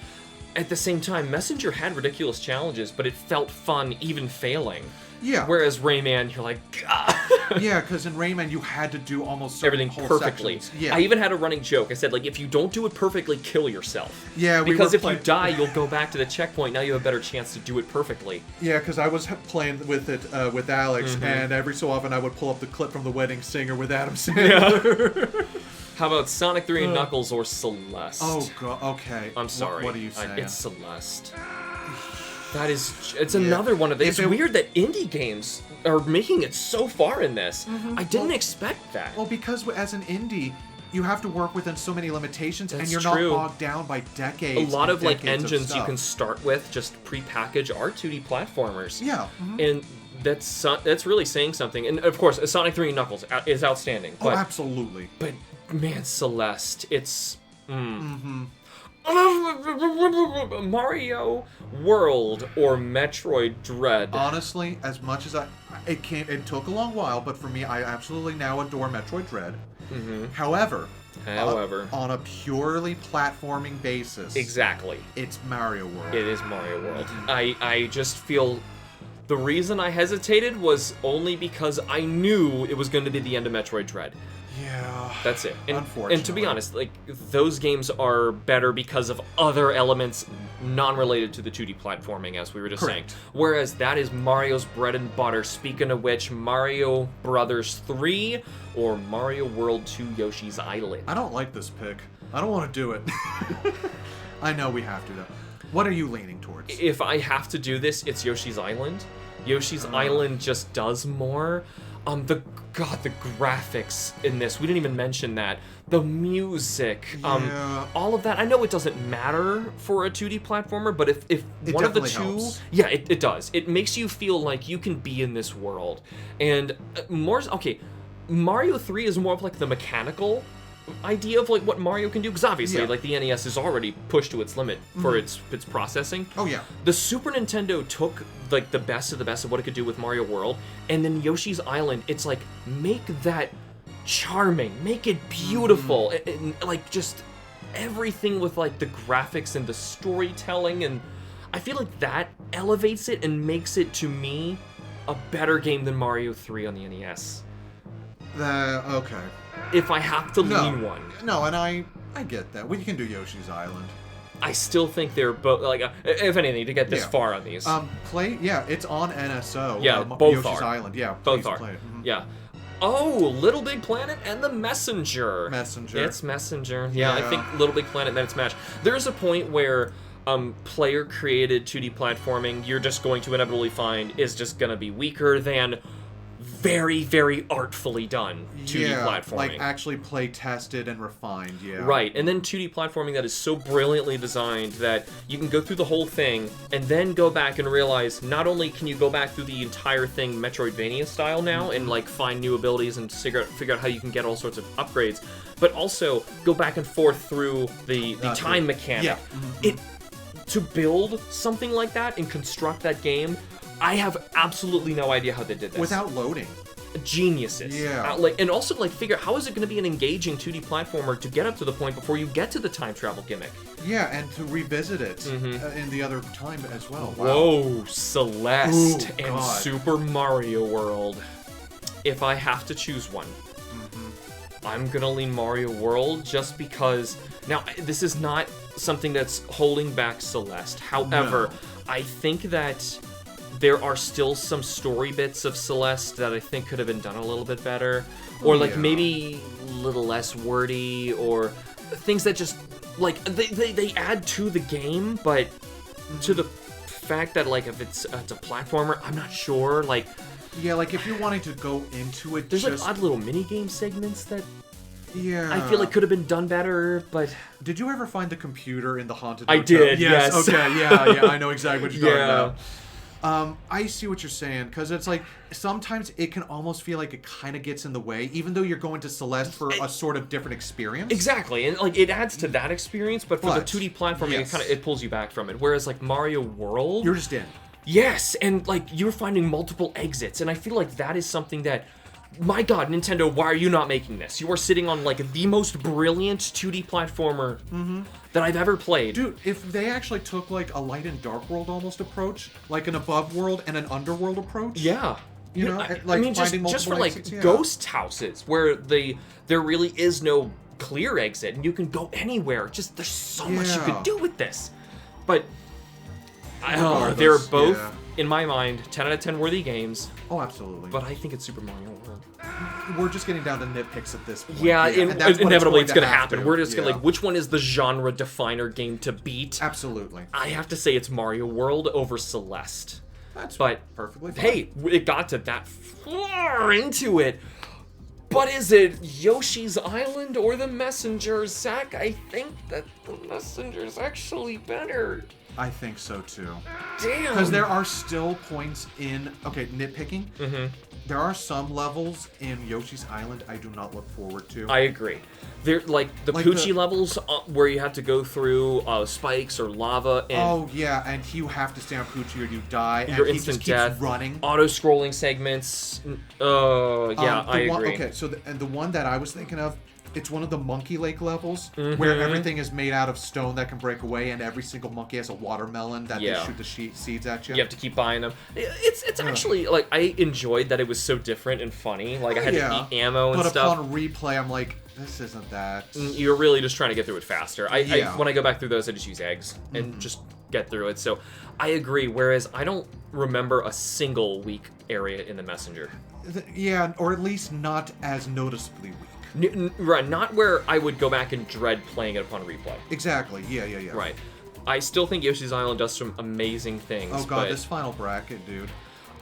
at the same time, Messenger had ridiculous challenges, but it felt fun even failing. Yeah. Whereas Rayman, you're like, God. Yeah, because in Rayman, you had to do almost everything perfectly. Yeah. I even had a running joke. I said, like, if you don't do it perfectly, kill yourself. Yeah, because if you die, you'll go back to the checkpoint. Now you have a better chance to do it perfectly. Yeah, because I was playing with it with Alex, and every so often I would pull up the clip from The Wedding Singer with Adam Sandler. Yeah. How about Sonic 3 and Knuckles or Celeste? Oh, God. Okay. I'm sorry. What are you saying? It's Celeste. It's another one of these. It's weird that indie games are making it so far in this. I didn't expect that. Well, because as an indie, you have to work within so many limitations, and you're not bogged down by decades. A lot of like engines you can start with, just pre-package, are 2D platformers. Yeah. And that's really saying something. And of course, Sonic 3 and Knuckles is outstanding. Oh, absolutely. But man, Celeste, it's... Mario World or Metroid Dread. Honestly, as much as it took a long while, but for me, I absolutely now adore Metroid Dread. However, on a purely platforming basis, exactly, it's Mario World. It is Mario World. I just feel the reason I hesitated was only because I knew it was going to be the end of Metroid Dread. Yeah. That's it. Unfortunately. And to be honest, like, those games are better because of other elements non-related to the 2D platforming, as we were just saying. Whereas that is Mario's bread and butter. Speaking of which, Mario Brothers 3 or Mario World 2 Yoshi's Island. I don't like this pick. I don't want to do it. I know we have to, though. What are you leaning towards? If I have to do this, it's Yoshi's Island. Yoshi's Island just does more. The graphics in this, we didn't even mention that. The music, all of that. I know it doesn't matter for a 2D platformer, but if one of the two, helps. yeah, it does. It makes you feel like you can be in this world. And Mario 3 is more of like the mechanical idea of like what Mario can do, because obviously like the NES is already pushed to its limit for its processing. Oh yeah. The Super Nintendo took like the best of what it could do with Mario World, and then Yoshi's Island, it's like make that charming, make it beautiful, and like just everything with like the graphics and the storytelling, and I feel like that elevates it and makes it to me a better game than Mario 3 on the NES. Okay. If I have to lean one. No, and I get that. We can do Yoshi's Island. I still think they're both, like, if anything, to get this far on these. It's on NSO. Yeah, both Yoshi's are. Island, yeah. Both are. Play it. Yeah. Oh, Little Big Planet and the Messenger. Messenger. It's Messenger. Yeah, I think Little Big Planet and then it's Smash. There's a point where player-created 2D platforming, you're just going to inevitably find is just going to be weaker than very, very artfully done 2D platforming. Like actually play tested and refined, Right, and then 2D platforming that is so brilliantly designed that you can go through the whole thing and then go back and realize not only can you go back through the entire thing Metroidvania style now and like find new abilities and figure out how you can get all sorts of upgrades, but also go back and forth through the time mechanic. Yeah. To build something like that and construct that game, I have absolutely no idea how they did this. Without loading. Geniuses. Yeah. And also, figure out how is it going to be an engaging 2D platformer to get up to the point before you get to the time travel gimmick. Yeah, and to revisit it in the other time as well. Wow. Whoa, Celeste and God. Super Mario World. If I have to choose one, I'm going to lean Mario World just because... Now, this is not something that's holding back Celeste. However, I think that there are still some story bits of Celeste that I think could have been done a little bit better. Or, maybe a little less wordy, or things that just... they add to the game, but to the fact that, if it's a platformer, I'm not sure, Yeah, if you're wanting to go into it, there's odd little mini-game segments that I feel like could have been done better, but... Did you ever find the computer in the haunted I hotel? did, yes. Okay, yeah, I know exactly what you're talking about. I see what you're saying, because it's sometimes it can almost feel like it kind of gets in the way, even though you're going to Celeste for a sort of different experience. Exactly, and it adds to that experience, but for the 2D platforming, it pulls you back from it. Whereas Mario World... You're just in. Yes, and you're finding multiple exits, and I feel like that is something that... My God, Nintendo, why are you not making this? You are sitting on the most brilliant 2D platformer that I've ever played. Dude, if they actually took a light and dark world almost approach, an above world and an underworld approach. Yeah. You know, I mean, just for exits, ghost houses where there really is no clear exit and you can go anywhere. Just there's so much you could do with this. But they're both, in my mind, 10 out of 10 worthy games. Oh, absolutely. But I think it's Super Mario World. We're just getting down to nitpicks at this point. Yeah, inevitably it's going to happen. To. We're just going to, which one is the genre definer game to beat? Absolutely. I have to say it's Mario World over Celeste. That's perfectly fine. Hey, it got to that far into it. But is it Yoshi's Island or the Messenger? Zach, I think that the Messenger's actually better. I think so too. Damn. Because there are still points in nitpicking. There are some levels in Yoshi's Island I do not look forward to. I agree. They're the Poochie levels where you have to go through spikes or lava. And and you have to stay on Poochie or you die. Your and instant he just death. keeps running. Auto-scrolling segments. I agree. Okay, so the one that I was thinking of, it's one of the Monkey Lake levels where everything is made out of stone that can break away, and every single monkey has a watermelon that they shoot the seeds at you. You have to keep buying them. It's actually I enjoyed that it was so different and funny. I had to eat ammo and stuff. But upon replay, I'm like, this isn't that. You're really just trying to get through it faster. When I go back through those, I just use eggs and just get through it. So I agree. Whereas I don't remember a single weak area in the Messenger. Yeah, or at least not as noticeably weak. Right, not where I would go back and dread playing it upon replay. Exactly, yeah. Right. I still think Yoshi's Island does some amazing things. Oh god, this final bracket, dude.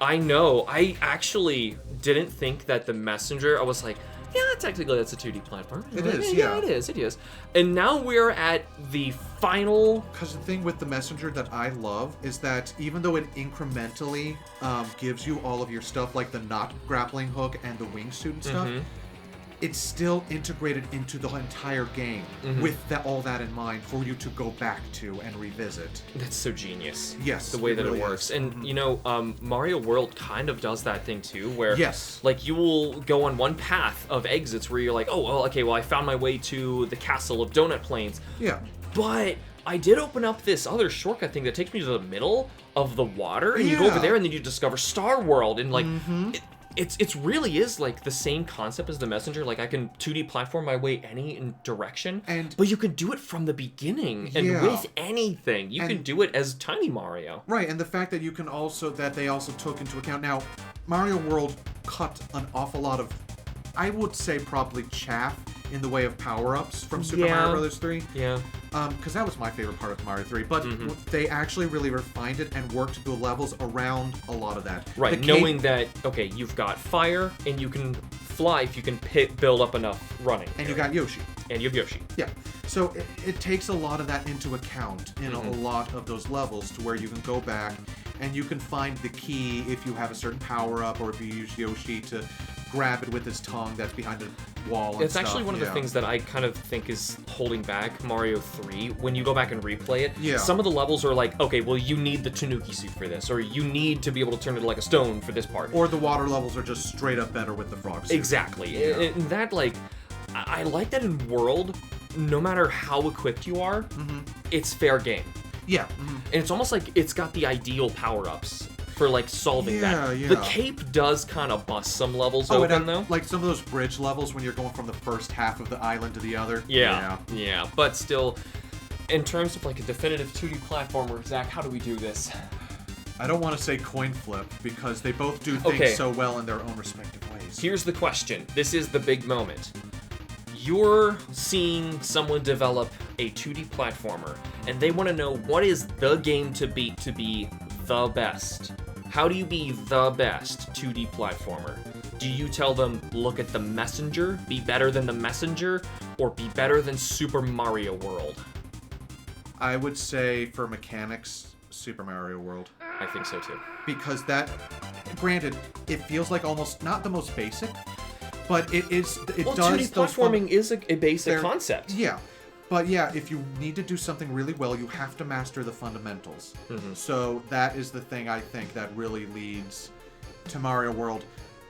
I know. I actually didn't think that the messenger, I was like, yeah, technically that's a 2D platform. It is, yeah. It is. And now we're at the final... Because the thing with the messenger that I love is that even though it incrementally gives you all of your stuff, like the knot grappling hook and the wingsuit and stuff, it's still integrated into the entire game with all that in mind for you to go back to and revisit. That's so genius. Yes, the way that really it works. is. And you know, Mario World kind of does that thing too, where like you will go on one path of exits where you're like, oh, well, okay, well, I found my way to the castle of Donut Plains. Yeah. But I did open up this other shortcut thing that takes me to the middle of the water, and you go over there, and then you discover Star World, and like. It's really is like the same concept as the messenger. Like I can 2D platform my way any direction, but you can do it from the beginning and with anything. You can do it as Tiny Mario. Right, and the fact that you can also they also took into account now, Mario World cut an awful lot of, I would say probably chaff in the way of power-ups from Super Mario Bros. 3. Yeah. Because that was my favorite part of Mario 3. But they actually really refined it and worked the levels around a lot of that. Right, knowing that, okay, you've got fire, and you can fly if you can build up enough running. And you got Yoshi. And you have Yoshi. Yeah. So it takes a lot of that into account in a lot of those levels to where you can go back and you can find the key if you have a certain power-up or if you use Yoshi to grab it with his tongue that's behind the wall and It's actually one of the things that I kind of think is holding back Mario 3. When you go back and replay it, some of the levels are like, okay, well, you need the Tanuki suit for this, or you need to be able to turn it like a stone for this part. Or the water levels are just straight up better with the frog suit. Exactly. And that, like, I like that in World, no matter how equipped you are, it's fair game. Yeah. And it's almost like it's got the ideal power-ups for like solving that. Yeah. The cape does kind of bust some levels open though. Like some of those bridge levels when you're going from the first half of the island to the other. Yeah. But still, in terms of like a definitive 2D platformer, Zach, how do we do this? I don't want to say coin flip because they both do things so well in their own respective ways. Here's the question. This is the big moment. You're seeing someone develop a 2D platformer, and they want to know what is the game to beat to be the best. How do you be the best 2D platformer? Do you tell them, look at the messenger, be better than the messenger, or be better than Super Mario World? I would say for mechanics, Super Mario World. I think so too. Because that, granted, it feels like almost not the most basic, but it is. Well, 2D platforming is a basic concept. Yeah. But yeah, if you need to do something really well, you have to master the fundamentals. So that is the thing I think that really leads to Mario World.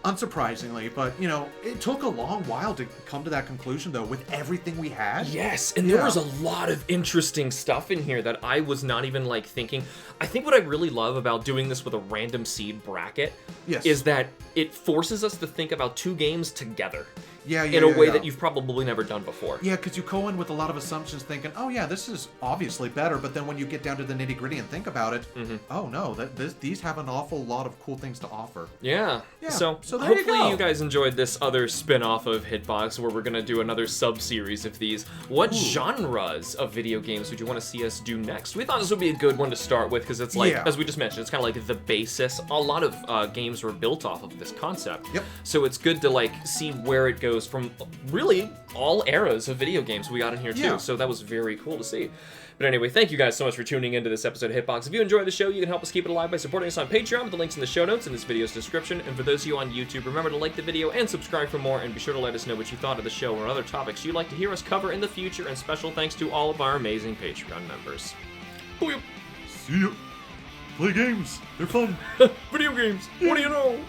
Unsurprisingly, but, you know, it took a long while to come to that conclusion, though, with everything we had. Yes, and there was a lot of interesting stuff in here that I was not even, like, thinking. I think what I really love about doing this with a random seed bracket is that it forces us to think about two games together. In a way that you've probably never done before. Yeah, because you go in with a lot of assumptions thinking, oh yeah, this is obviously better, but then when you get down to the nitty-gritty and think about it, oh no, these have an awful lot of cool things to offer. Yeah. So there hopefully you guys enjoyed this other spin-off of HITBOX where we're going to do another sub-series of these. What genres of video games would you want to see us do next? We thought this would be a good one to start with because it's like, as we just mentioned, it's kind of like the basis. A lot of games were built off of this concept. So it's good to like see where it goes from really all eras of video games we got in here too. So that was very cool to see. But anyway, thank you guys so much for tuning into this episode of HITBOX. If you enjoyed the show, you can help us keep it alive by supporting us on Patreon with the links in the show notes in this video's description. And for those of you on YouTube, remember to like the video and subscribe for more, and be sure to let us know what you thought of the show or other topics you'd like to hear us cover in the future. And special thanks to all of our amazing Patreon members. See ya. Play games. They're fun. Video games. What do you know?